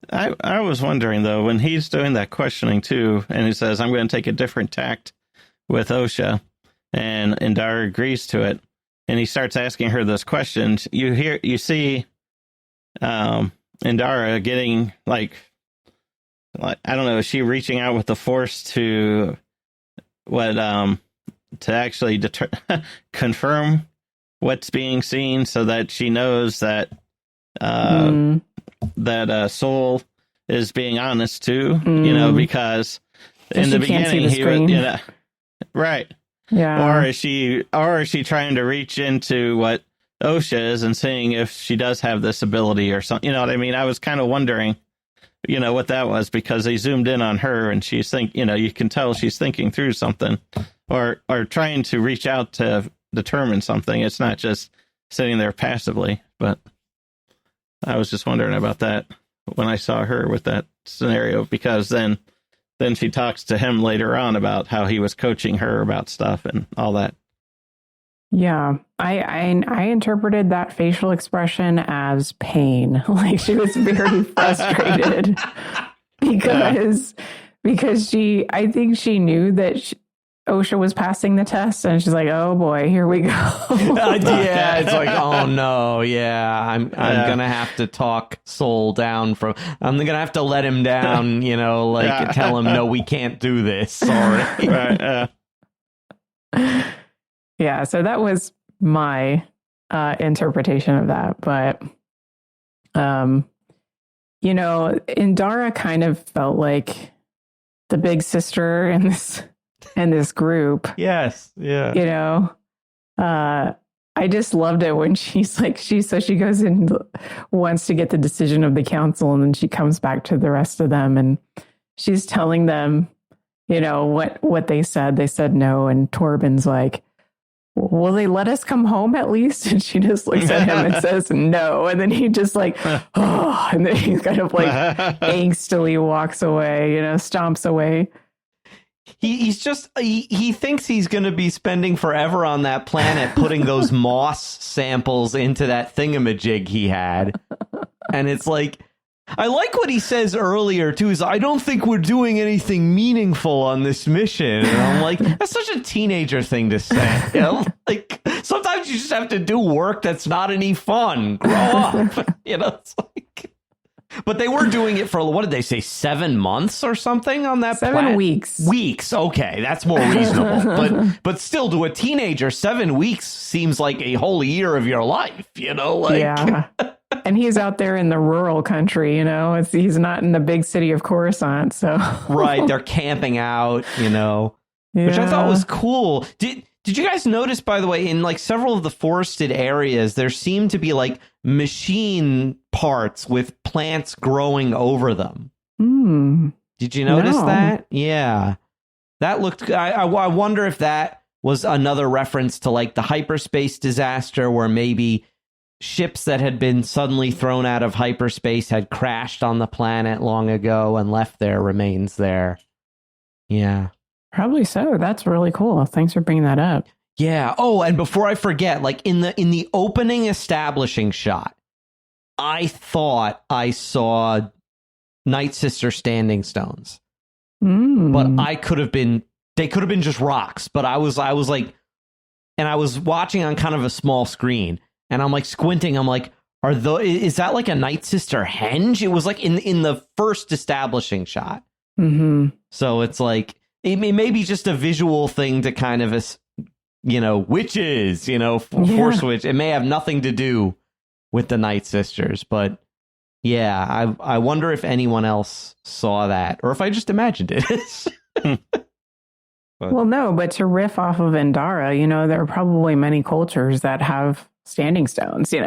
M: I was wondering, though, when he's doing that questioning, too, and he says, I'm going to take a different tact with Osha, and Indara agrees to it, and he starts asking her those questions. You see Indara getting, like, I don't know, is she reaching out with the Force to actually confirm what's being seen so that she knows that that Soul is being honest too, you know, because in the beginning he was, you know, right.
K: Yeah.
M: Or is she trying to reach into what Osha is and seeing if she does have this ability or something, you know what I mean? I was kind of wondering, you know, what that was, because they zoomed in on her and she's you know, you can tell she's thinking through something or trying to reach out to determine something. It's not just sitting there passively, but I was just wondering about that when I saw her with that scenario, because then she talks to him later on about how he was coaching her about stuff and all that.
K: Yeah, I interpreted that facial expression as pain. Like she was very frustrated because I think she knew that Osha was passing the test, and she's like, "Oh boy, here we go."
L: Yeah, it's like, "Oh no, yeah, I'm gonna have to talk Soul down from. I'm gonna have to let him down, you know, like tell him, no, we can't do this. Sorry."
M: Right.
K: Yeah, so that was my interpretation of that, but you know, Indara kind of felt like the big sister in this group.
L: Yes. Yeah.
K: You know, I just loved it when she's like, she goes in, wants to get the decision of the council, and then she comes back to the rest of them and she's telling them, you know, what they said. They said no. And Torben's like, will they let us come home at least? And she just looks at him and says no. And then he just like, oh, and then he kind of like angstily walks away, you know, stomps away.
L: He's just, he thinks he's going to be spending forever on that planet putting those moss samples into that thingamajig he had. And it's like, I like what he says earlier, too, is I don't think we're doing anything meaningful on this mission. And I'm like, that's such a teenager thing to say. You know? Like, sometimes you just have to do work that's not any fun. Grow up. You know, it's like... But they were doing it for, what did they say, 7 months or something on that
K: 7 weeks.
L: Weeks, okay, that's more reasonable. But still, to a teenager, 7 weeks seems like a whole year of your life, you know? Like,
K: yeah. And he's out there in the rural country, he's not in the big city of Coruscant. So
L: right, they're camping out, which I thought was cool. Did you guys notice, by the way, in like several of the forested areas, there seemed to be like machine parts with plants growing over them? Did you notice that? Yeah, that looked. I wonder if that was another reference to like the hyperspace disaster, where maybe ships that had been suddenly thrown out of hyperspace had crashed on the planet long ago and left their remains there. Yeah.
K: Probably so. That's really cool. Thanks for bringing that up.
L: Yeah. Oh, and before I forget, like in the opening establishing shot, I thought I saw Night Sister standing stones. But they could have been just rocks, but I was like, and I was watching on kind of a small screen. And I'm like squinting. I'm like, is that like a Night Sister henge? It was like in the first establishing shot. So it's like, it may be just a visual thing to kind of, witches, Force witch. It may have nothing to do with the Night Sisters. But yeah, I wonder if anyone else saw that or if I just imagined it.
K: Well, no, but to riff off of Endara, there are probably many cultures that have standing stones, so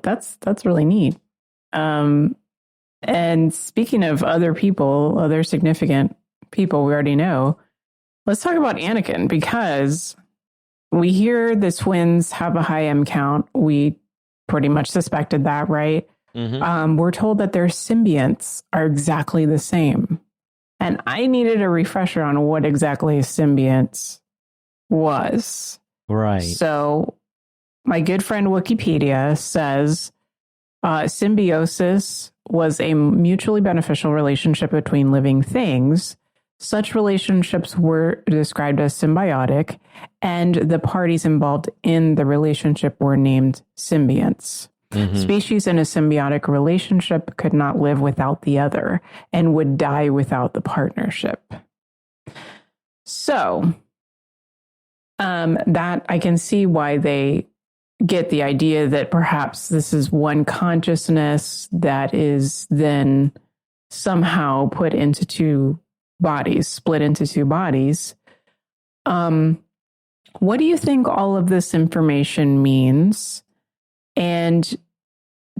K: that's really neat. And speaking of other significant people we already know, let's talk about Anakin, because we hear the twins have a high M count. We pretty much suspected that, right? We're told that their symbionts are exactly the same. And I needed a refresher on what exactly a symbiont was.
L: Right.
K: So my good friend Wikipedia says symbiosis was a mutually beneficial relationship between living things. Such relationships were described as symbiotic, and the parties involved in the relationship were named symbionts. Species in a symbiotic relationship could not live without the other and would die without the partnership. So that I can see why they get the idea that perhaps this is one consciousness that is then somehow put into two bodies, split into two bodies. What do you think all of this information means? And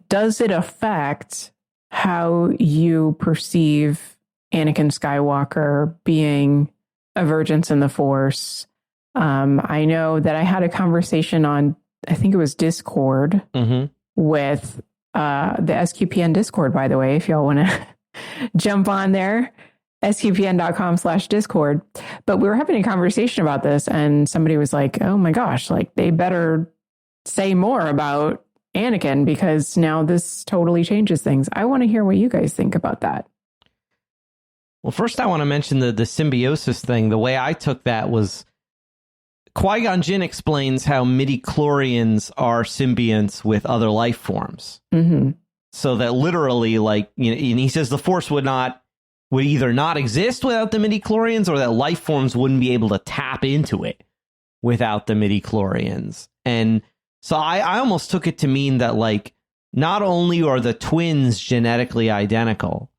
K: does it affect how you perceive Anakin Skywalker being a Vergence in the Force? I know that I had a conversation on, I think it was Discord, with the SQPN Discord, by the way, if y'all want to jump on there, sqpn.com/Discord. But we were having a conversation about this, and somebody was like, oh my gosh, like they better say more about Anakin, because now this totally changes things. I want to hear what you guys think about that.
L: Well, first I want to mention the symbiosis thing. The way I took that was Qui-Gon Jinn explains how midi-chlorians are symbionts with other life forms. So that literally, like, and he says the Force would either not exist without the midi-chlorians, or that life forms wouldn't be able to tap into it without the midi-chlorians. And so I almost took it to mean that, like, not only are the twins genetically identical,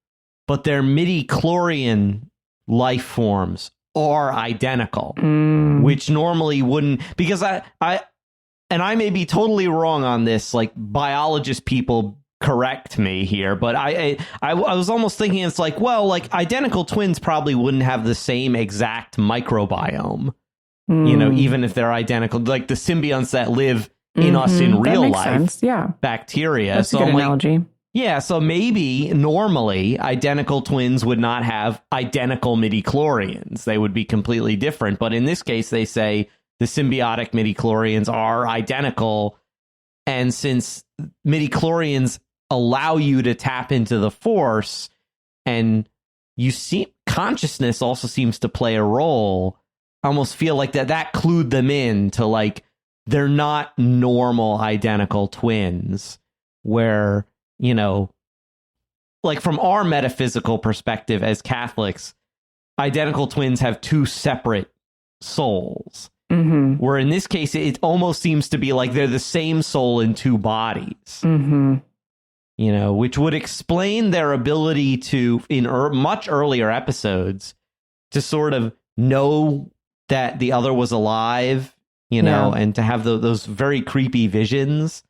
L: but their midi-chlorian life forms are identical, which normally wouldn't, because I may be totally wrong on this, like biologist people correct me here, but I was almost thinking it's like, well, like identical twins probably wouldn't have the same exact microbiome, even if they're identical, like the symbionts that live in us in real life.
K: Sense. Yeah.
L: Bacteria.
K: That's a good analogy.
L: Yeah, so maybe normally identical twins would not have identical midi-chlorians. They would be completely different. But in this case, they say the symbiotic midi-chlorians are identical. And since midi-chlorians allow you to tap into the Force, and you see consciousness also seems to play a role, I almost feel like that clued them in to, like, they're not normal identical twins where, like from our metaphysical perspective as Catholics, identical twins have two separate souls.
K: Mm-hmm.
L: Where in this case, it almost seems to be like they're the same soul in two bodies.
K: Mm-hmm.
L: You know, which would explain their ability to, in much earlier episodes, to sort of know that the other was alive, you know, and to have those very creepy visions.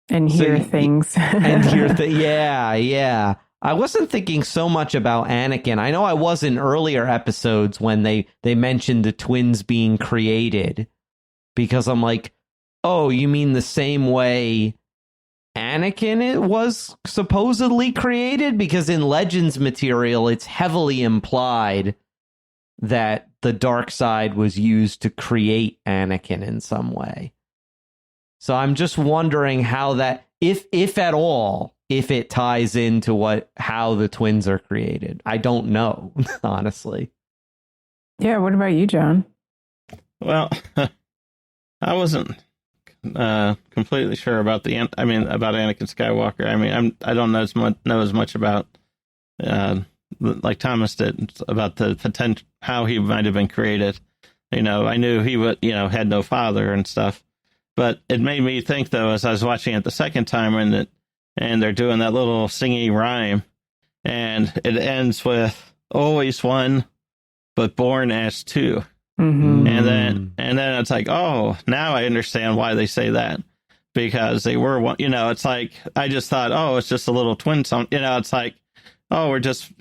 K: And hear things.
L: And hear things. Yeah. I wasn't thinking so much about Anakin. I know I was in earlier episodes when they mentioned the twins being created, because I'm like, oh, you mean the same way Anakin was supposedly created? Because in Legends material, it's heavily implied that the dark side was used to create Anakin in some way. So I'm just wondering how that, if at all, if it ties into how the twins are created. I don't know, honestly.
K: Yeah, what about you, John?
M: Well, I wasn't completely sure about about Anakin Skywalker. I mean, I don't know as much about like Thomas did about the potential, how he might have been created. You know, I knew he would, had no father and stuff, but it made me think though, as I was watching it the second time, and they're doing that little singing rhyme, and it ends with always one, but born as two.
K: Mm-hmm.
M: And then it's like, oh, now I understand why they say that, because they were one. It's like, I just thought, oh, it's just a little twin song. It's like, oh, we're just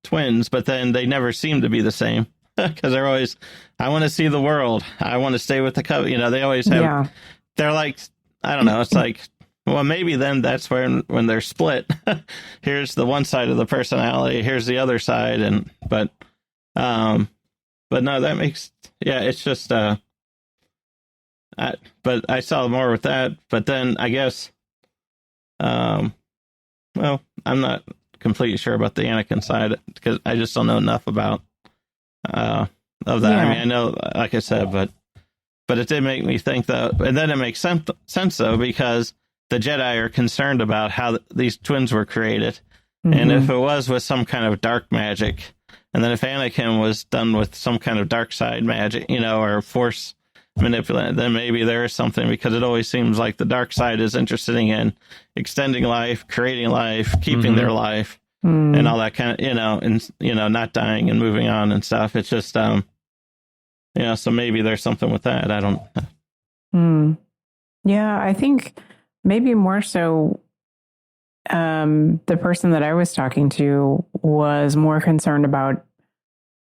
M: twins, but then they never seem to be the same, because they're always, I want to see the world, I want to stay with the covenant. They always have, they're like, I don't know, it's like, well, maybe then that's when they're split. Here's the one side of the personality, here's the other side, but no, that makes, it's just, but I saw more with that, but then I guess, well, I'm not completely sure about the Anakin side, because I just don't know enough about, of that. I mean, I know, like I said, but it did make me think though, and then it makes sense though, because the Jedi are concerned about how these twins were created. Mm-hmm. And if it was with some kind of dark magic, and then if Anakin was done with some kind of dark side magic, or force manipulate, then maybe there is something, because it always seems like the dark side is interested in extending life, creating life, keeping their life, and all that kind of, and, not dying and moving on and stuff. It's just, so maybe there's something with that. I don't know.
K: Yeah, I think maybe more so, the person that I was talking to was more concerned about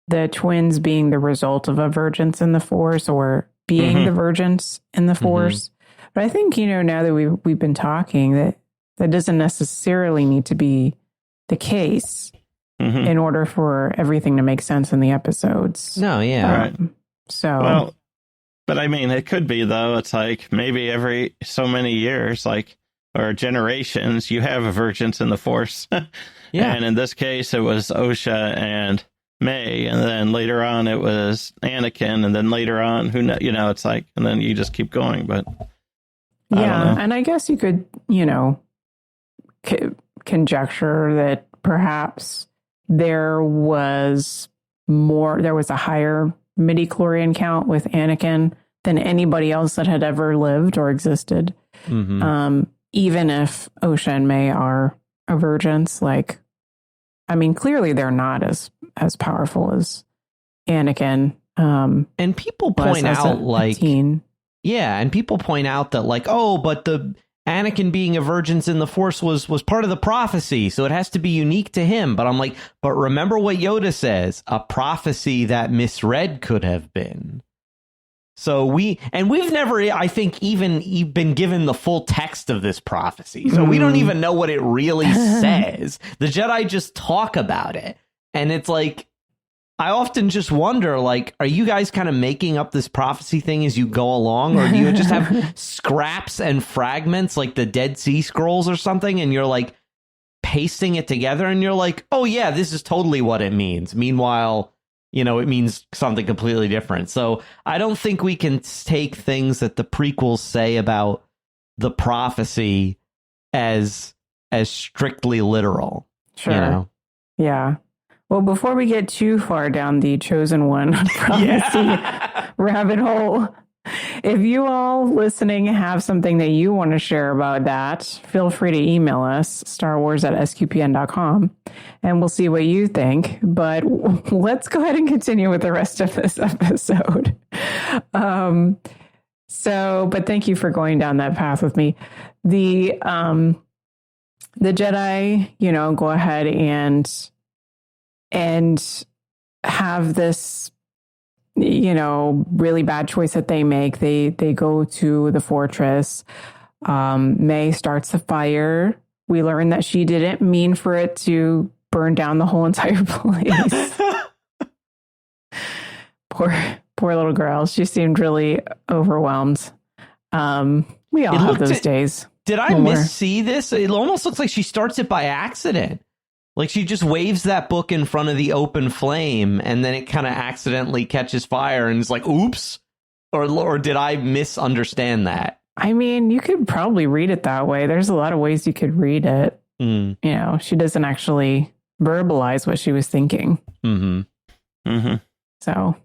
K: the twins being the result of a vergence in the Force, or being the vergence in the Force. But I think, now that we've been talking, that doesn't necessarily need to be the case in order for everything to make sense in the episodes.
L: No, yeah.
M: Right.
K: So,
M: well, but I mean, it could be though. It's like maybe every so many years, or generations, you have a vergence in the Force.
L: Yeah.
M: And in this case, it was Osha and May, and then later on it was Anakin, and then later on, it's like, and then you just keep going. But I don't know.
K: And I guess you could, conjecture that perhaps there was a higher midi-chlorian count with Anakin than anybody else that had ever lived or existed. Even if Osha and May are a vergence, clearly they're not as powerful as Anakin.
L: And people point out, and people point out that, oh, but the Anakin being a vergence in the Force was part of the prophecy, so it has to be unique to him. But I'm like, but remember what Yoda says, a prophecy that misread could have been. So we've never, I think, even been given the full text of this prophecy. So we don't even know what it really says. The Jedi just talk about it. And it's like, I often just wonder, are you guys kind of making up this prophecy thing as you go along? Or do you just have scraps and fragments like the Dead Sea Scrolls or something? And you're pasting it together and you're like, oh yeah, this is totally what it means. Meanwhile, it means something completely different. So I don't think we can take things that the prequels say about the prophecy as strictly literal.
K: Sure. Yeah. Well, before we get too far down the chosen one prophecy rabbit hole, if you all listening have something that you want to share about that, feel free to email us, starwars@sqpn.com, and we'll see what you think. But let's go ahead and continue with the rest of this episode. But thank you for going down that path with me. The Jedi, go ahead and have this, really bad choice that they make. They go to the fortress. May starts a fire. We learn that she didn't mean for it to burn down the whole entire place. Poor little girl. She seemed really overwhelmed. We all have those days.
L: Did I missee this? It almost looks like she starts it by accident. Like she just waves that book in front of the open flame and then it kind of accidentally catches fire and is like, oops. Or did I misunderstand that?
K: I mean, you could probably read it that way. There's a lot of ways you could read it. She doesn't actually verbalize what she was thinking. So,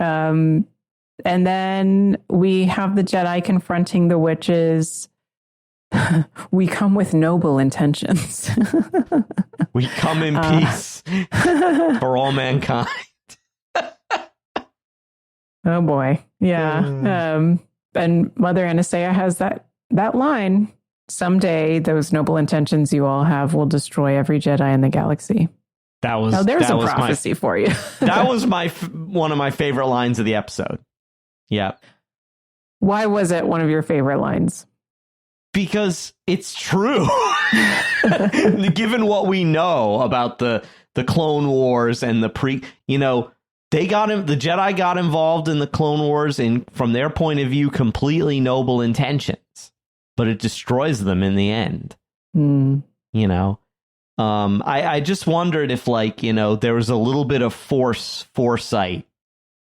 K: and then we have the Jedi confronting the witches. We come with noble intentions.
L: We come in peace for all mankind.
K: Oh boy. Yeah. And Mother Anastasia has that line. Someday those noble intentions you all have will destroy every Jedi in the galaxy. There's a prophecy for you.
L: That was one of my favorite lines of the episode. Yeah.
K: Why was it one of your favorite lines?
L: Because it's true. Given what we know about the Clone Wars and the the Jedi got involved in the Clone Wars and from their point of view, completely noble intentions, but it destroys them in the end. I just wondered if there was a little bit of foresight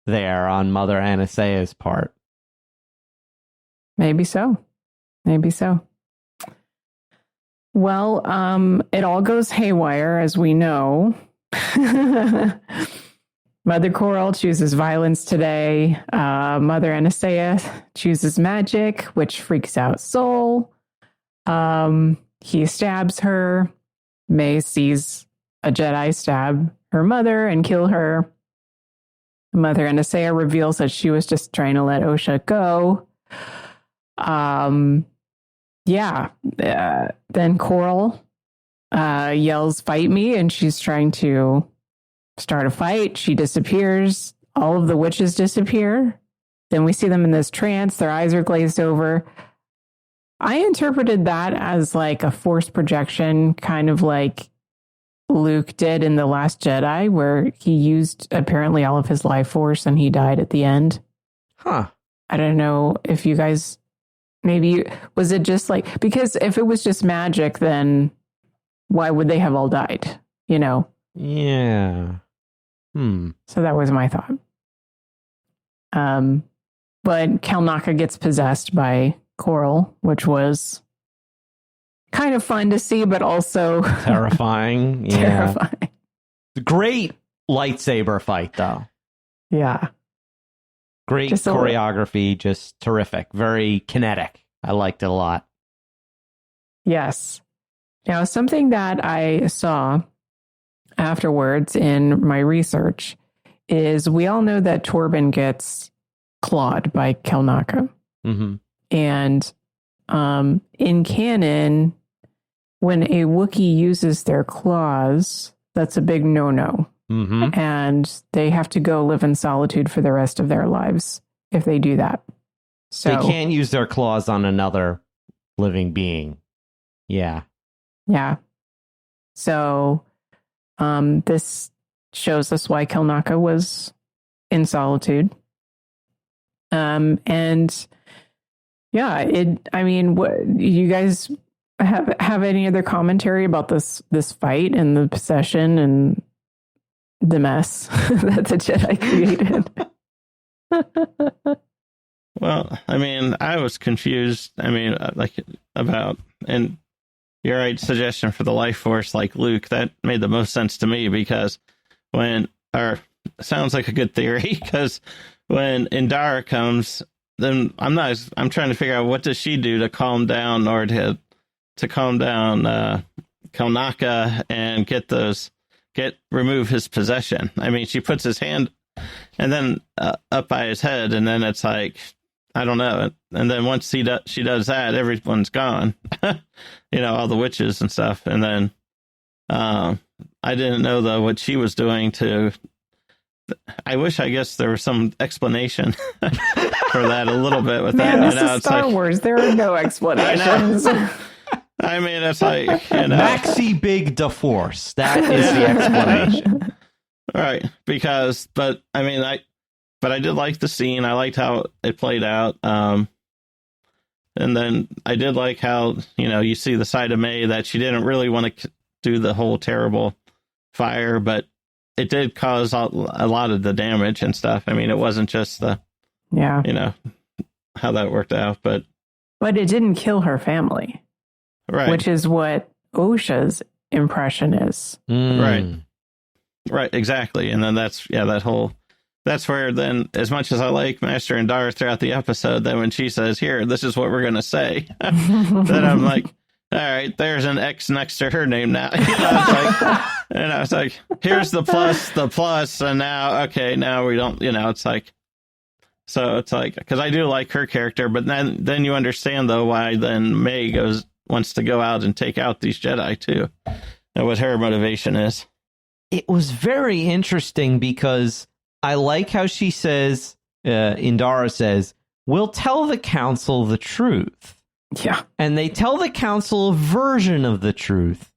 L: there on Mother Anastasia's part.
K: Maybe so. Well, it all goes haywire, as we know. Mother Koral chooses violence today. Mother Anastasia chooses magic, which freaks out Soul. He stabs her. May sees a Jedi stab her mother and kill her. Mother Anastasia reveals that she was just trying to let Osha go. Then Koral yells, "Fight me," and she's trying to start a fight. She disappears. All of the witches disappear. Then we see them in this trance. Their eyes are glazed over. I interpreted that as like a force projection, kind of like Luke did in The Last Jedi, where he used apparently all of his life force and he died at the end.
L: Huh.
K: I don't know if you guys... Maybe, was it just like, because if it was just magic, then why would they have all died?
L: Yeah.
K: So that was my thought. But Kelnaka gets possessed by Koral, which was kind of fun to see, but also
L: terrifying.
K: Terrifying.
L: Great lightsaber fight, though.
K: Yeah.
L: Great choreography, just terrific. Very kinetic. I liked it a lot.
K: Yes. Now, something that I saw afterwards in my research is we all know that Torben gets clawed by Kelnaka. And in canon, when a Wookiee uses their claws, that's a big no-no. And they have to go live in solitude for the rest of their lives if they do that. So
L: they can't use their claws on another living being. Yeah.
K: So this shows us why Kelnaka was in solitude. What you guys have any other commentary about this fight and the possession and the mess that the Jedi created?
M: Well, I was confused. About, and your right suggestion for the life force, like Luke, that made the most sense to me because sounds like a good theory, because when Indara comes, then I'm trying to figure out what does she do to calm down, or to calm down Kelnaka and remove his possession. I mean, she puts his hand and then up by his head, and then it's like, I don't know. And then once she does that, everyone's gone. All the witches and stuff. And then I didn't know, though, what she was doing to... I guess there was some explanation for that a little bit with that.
K: This is Star Wars. There are no explanations.
M: I mean, it's like,
L: Maxi Big Da Force. That is the explanation.
M: Right. But I did like the scene. I liked how it played out. And then I did like how, you see the side of May that she didn't really want to do the whole terrible fire, but it did cause a lot of the damage and stuff. I mean, it wasn't just how that worked out, but
K: it didn't kill her family.
M: Right.
K: Which is what Osha's impression is.
M: Right. Right, exactly. And then that's where then, as much as I like Master Indara throughout the episode, then when she says, here, this is what we're going to say, then I'm like, all right, there's an X next to her name now. It's like, here's the plus, and now we don't, it's like, so it's like, because I do like her character, but then you understand, though, why then May wants to go out and take out these Jedi, too, and what her motivation is.
L: It was very interesting because I like how she says, Indara says, we'll tell the council the truth.
K: Yeah.
L: And they tell the council a version of the truth,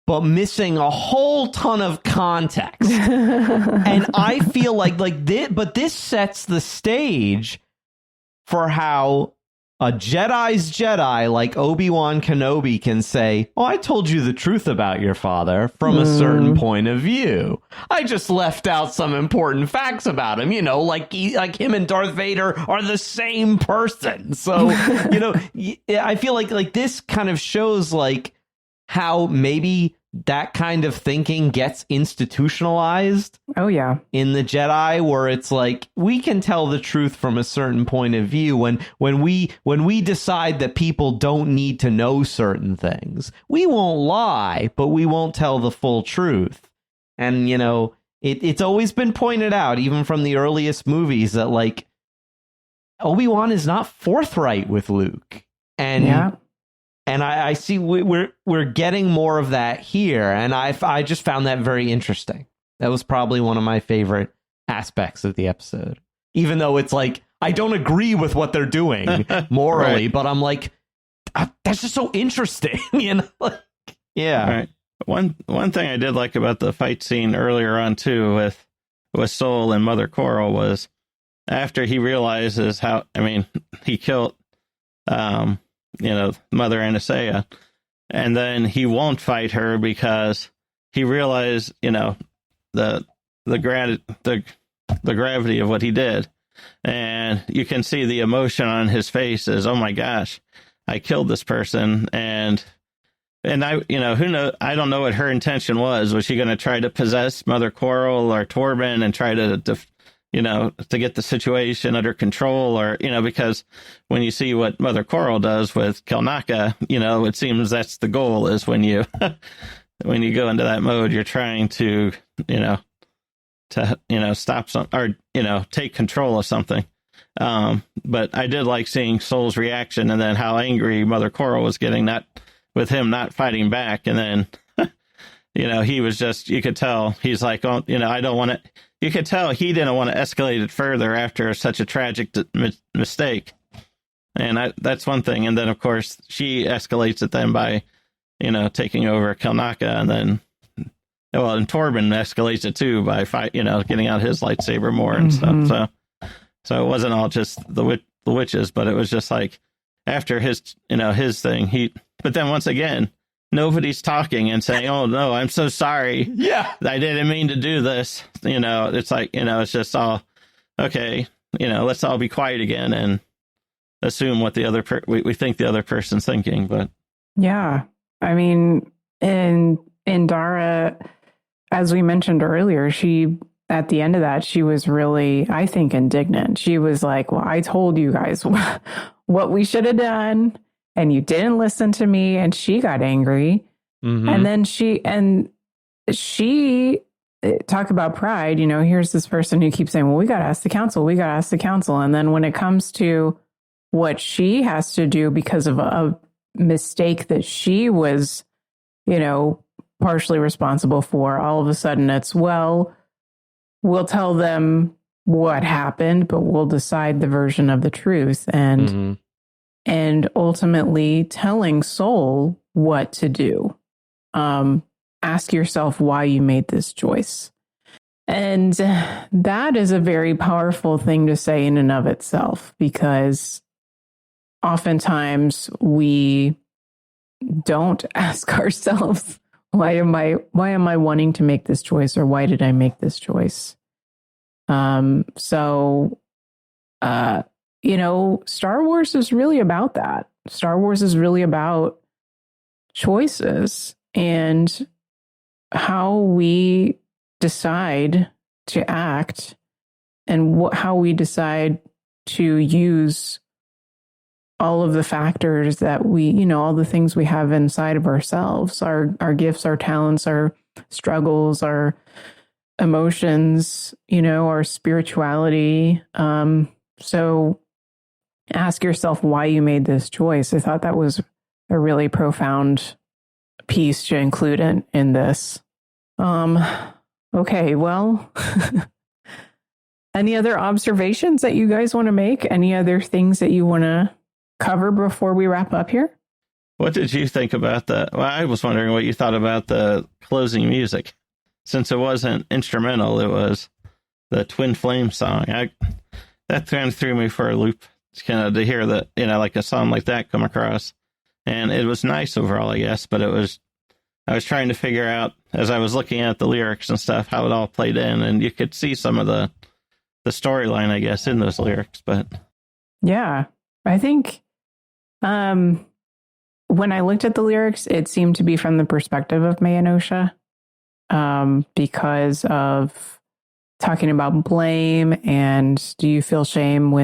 L: but missing a whole ton of context. And I feel like this sets the stage for how a Jedi's Jedi like Obi-Wan Kenobi can say, oh, I told you the truth about your father from a certain point of view. I just left out some important facts about him, like him and Darth Vader are the same person. So, I feel like this kind of shows like how maybe that kind of thinking gets institutionalized.
K: Oh, yeah.
L: In the Jedi, where it's like, we can tell the truth from a certain point of view. When we decide that people don't need to know certain things, we won't lie, but we won't tell the full truth. And, it's always been pointed out, even from the earliest movies, that like Obi-Wan is not forthright with Luke. And
K: yeah.
L: And I see we're getting more of that here, and I just found that very interesting. That was probably one of my favorite aspects of the episode, even though it's like I don't agree with what they're doing morally, right. But I'm like, that's just so interesting, Like, yeah.
M: Right. One thing I did like about the fight scene earlier on too with Soul and Mother Koral was after he realizes how he killed Mother Anasea, and then he won't fight her because he realized, the gravity of what he did, and you can see the emotion on his face is, oh my gosh, I killed this person, and I, who knows? I don't know what her intention was. Was she going to try to possess Mother Koral or Torben and try to get the situation under control, or, because when you see what Mother Koral does with Kelnaka, it seems that's the goal, is when you go into that mode, you're trying to, stop something, or, take control of something. But I did like seeing Soul's reaction, and then how angry Mother Koral was getting, that with him not fighting back. And then, he was just, you could tell he's like, oh, I don't want to. You could tell he didn't want to escalate it further after such a tragic mistake. And that's one thing. And then, of course, she escalates it then by, taking over Kelnaka. And then, and Torben escalates it too by getting out his lightsaber more and stuff. So it wasn't all just the witches, but it was just like after his thing, but then once again, nobody's talking and saying, oh, no, I'm so sorry.
L: Yeah.
M: I didn't mean to do this. It's like, it's just all, okay, let's all be quiet again and assume what the other, we think the other person's thinking. But
K: yeah, I mean, in Indara, as we mentioned earlier, at the end of that, she was really, I think, indignant. She was like, well, I told you guys what we should have done, and you didn't listen to me. And she got angry. Mm-hmm. And then she talk about pride. Here's this person who keeps saying, well, we got to ask the council. We got to ask the council. And then when it comes to what she has to do because of a mistake that she was, partially responsible for, all of a sudden it's, well, we'll tell them what happened, but we'll decide the version of the truth. And ultimately telling Soul what to do. Ask yourself why you made this choice. And that is a very powerful thing to say in and of itself, because oftentimes we don't ask ourselves, why am I wanting to make this choice, or why did I make this choice? Star Wars is really about that. Star Wars is really about choices and how we decide to act, and how we decide to use all of the factors that we, all the things we have inside of ourselves, our gifts, our talents, our struggles, our emotions, our spirituality. So ask yourself why you made this choice. I thought that was a really profound piece to include in this. Okay, well, any other observations that you guys want to make? Any other things that you want to cover before we wrap up here?
M: What did you think about that? Well, I was wondering what you thought about the closing music. Since it wasn't instrumental, it was the Twin Flame song. That kind of threw me for a loop, kind of to hear that, like a song like that come across. And it was nice overall, I guess, but I was trying to figure out, as I was looking at the lyrics and stuff, how it all played in, and you could see some of the storyline, I guess, in those lyrics. But
K: yeah, I think when I looked at the lyrics, it seemed to be from the perspective of Mayanosha, because of talking about blame and do you feel shame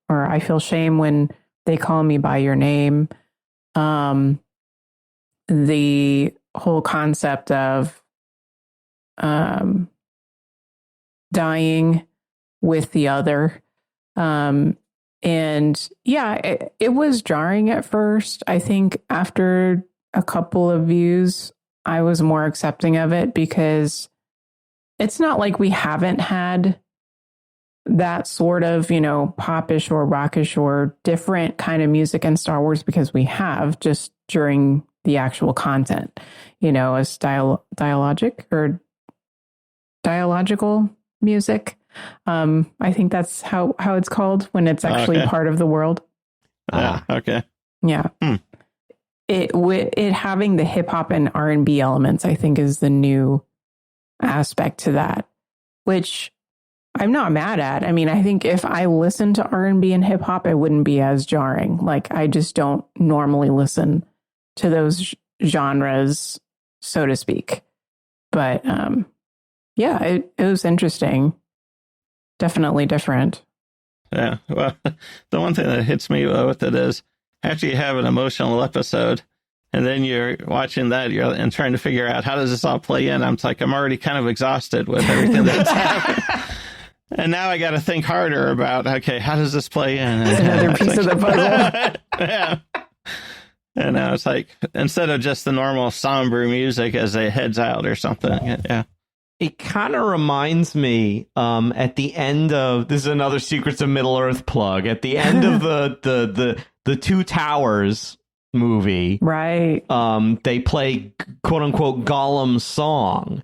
K: I feel shame when they call me by your name. The whole concept of dying with the other. And yeah, it was jarring at first. I think after a couple of views, I was more accepting of it, because it's not like we haven't had that sort of, popish or rockish or different kind of music in Star Wars, because we have, just during the actual content, as dialogical music. I think that's how it's called when it's actually part of the world.
M: Okay.
K: Yeah. It having the hip hop and R&B elements, I think, is the new aspect to that, which I'm not mad at. I mean, I think if I listened to R&B and hip hop, it wouldn't be as jarring. Like, I just don't normally listen to those genres, so to speak. But yeah, it was interesting. Definitely different.
M: Yeah. Well, the one thing that hits me with it is, after you have an emotional episode and then you're watching that and trying to figure out how does this all play in, I'm already kind of exhausted with everything that's happening. And now I got to think harder about, okay, how does this play in?
K: Another piece of the puzzle.
M: Yeah. And now it's like, instead of just the normal somber music as it heads out or something. Yeah.
L: It kind of reminds me at the end of, this is another Secrets of Middle-earth plug, at the end of the Two Towers movie,
K: right?
L: They play quote unquote Gollum's song,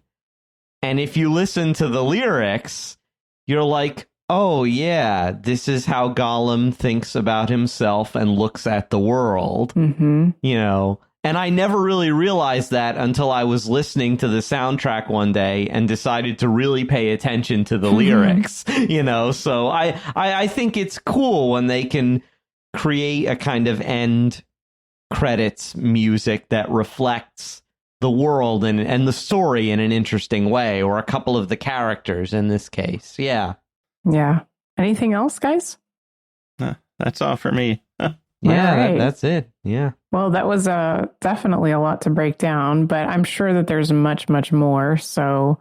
L: and if you listen to the lyrics, you're like, oh yeah, this is how Gollum thinks about himself and looks at the world.
K: Mm-hmm.
L: And I never really realized that until I was listening to the soundtrack one day and decided to really pay attention to the lyrics, So I think it's cool when they can create a kind of end credits music that reflects the world and the story in an interesting way, or a couple of the characters in this case. Yeah.
K: Yeah. Anything else, guys?
M: That's all for me.
L: Yeah,
K: right.
L: that's it. Yeah.
K: Well, that was definitely a lot to break down, but I'm sure that there's much, much more. So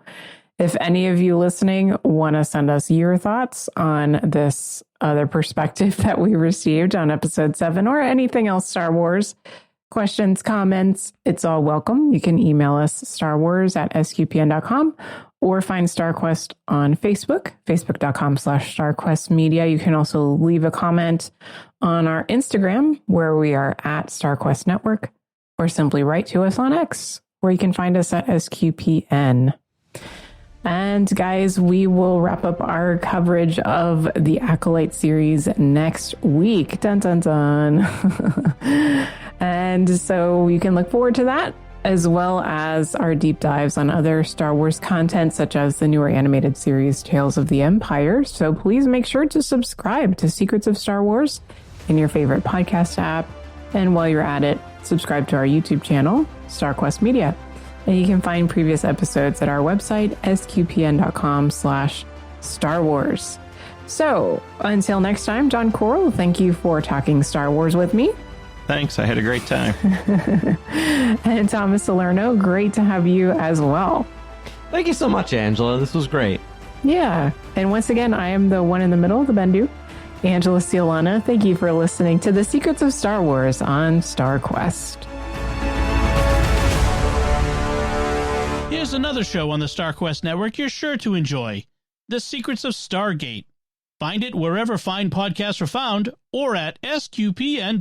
K: if any of you listening want to send us your thoughts on this other perspective that we received on episode 7 or anything else Star Wars, questions, comments, it's all welcome. You can email us starwars@sqpn.com or find StarQuest on Facebook, facebook.com/StarQuestMedia. You can also leave a comment on our Instagram, where we are at StarQuest Network, or simply write to us on X, where you can find us at SQPN. And guys, we will wrap up our coverage of the Acolyte series next week. Dun, dun, dun. And so you can look forward to that, as well as our deep dives on other Star Wars content, such as the newer animated series, Tales of the Empire. So please make sure to subscribe to Secrets of Star Wars in your favorite podcast app. And while you're at it, subscribe to our YouTube channel, StarQuest Media. And you can find previous episodes at our website, sqpn.com/Star Wars. So until next time, Jon Koral, thank you for talking Star Wars with me.
M: Thanks. I had a great time.
K: And Thomas Salerno, great to have you as well.
L: Thank you so much, Angela. This was great.
K: Yeah. And once again, I am the one in the middle, the Bendu, Angela Sealana. Thank you for listening to The Secrets of Star Wars on StarQuest.
A: Here's another show on the StarQuest Network you're sure to enjoy, The Secrets of Stargate. Find it wherever fine podcasts are found or at sqpn.com/Stargate.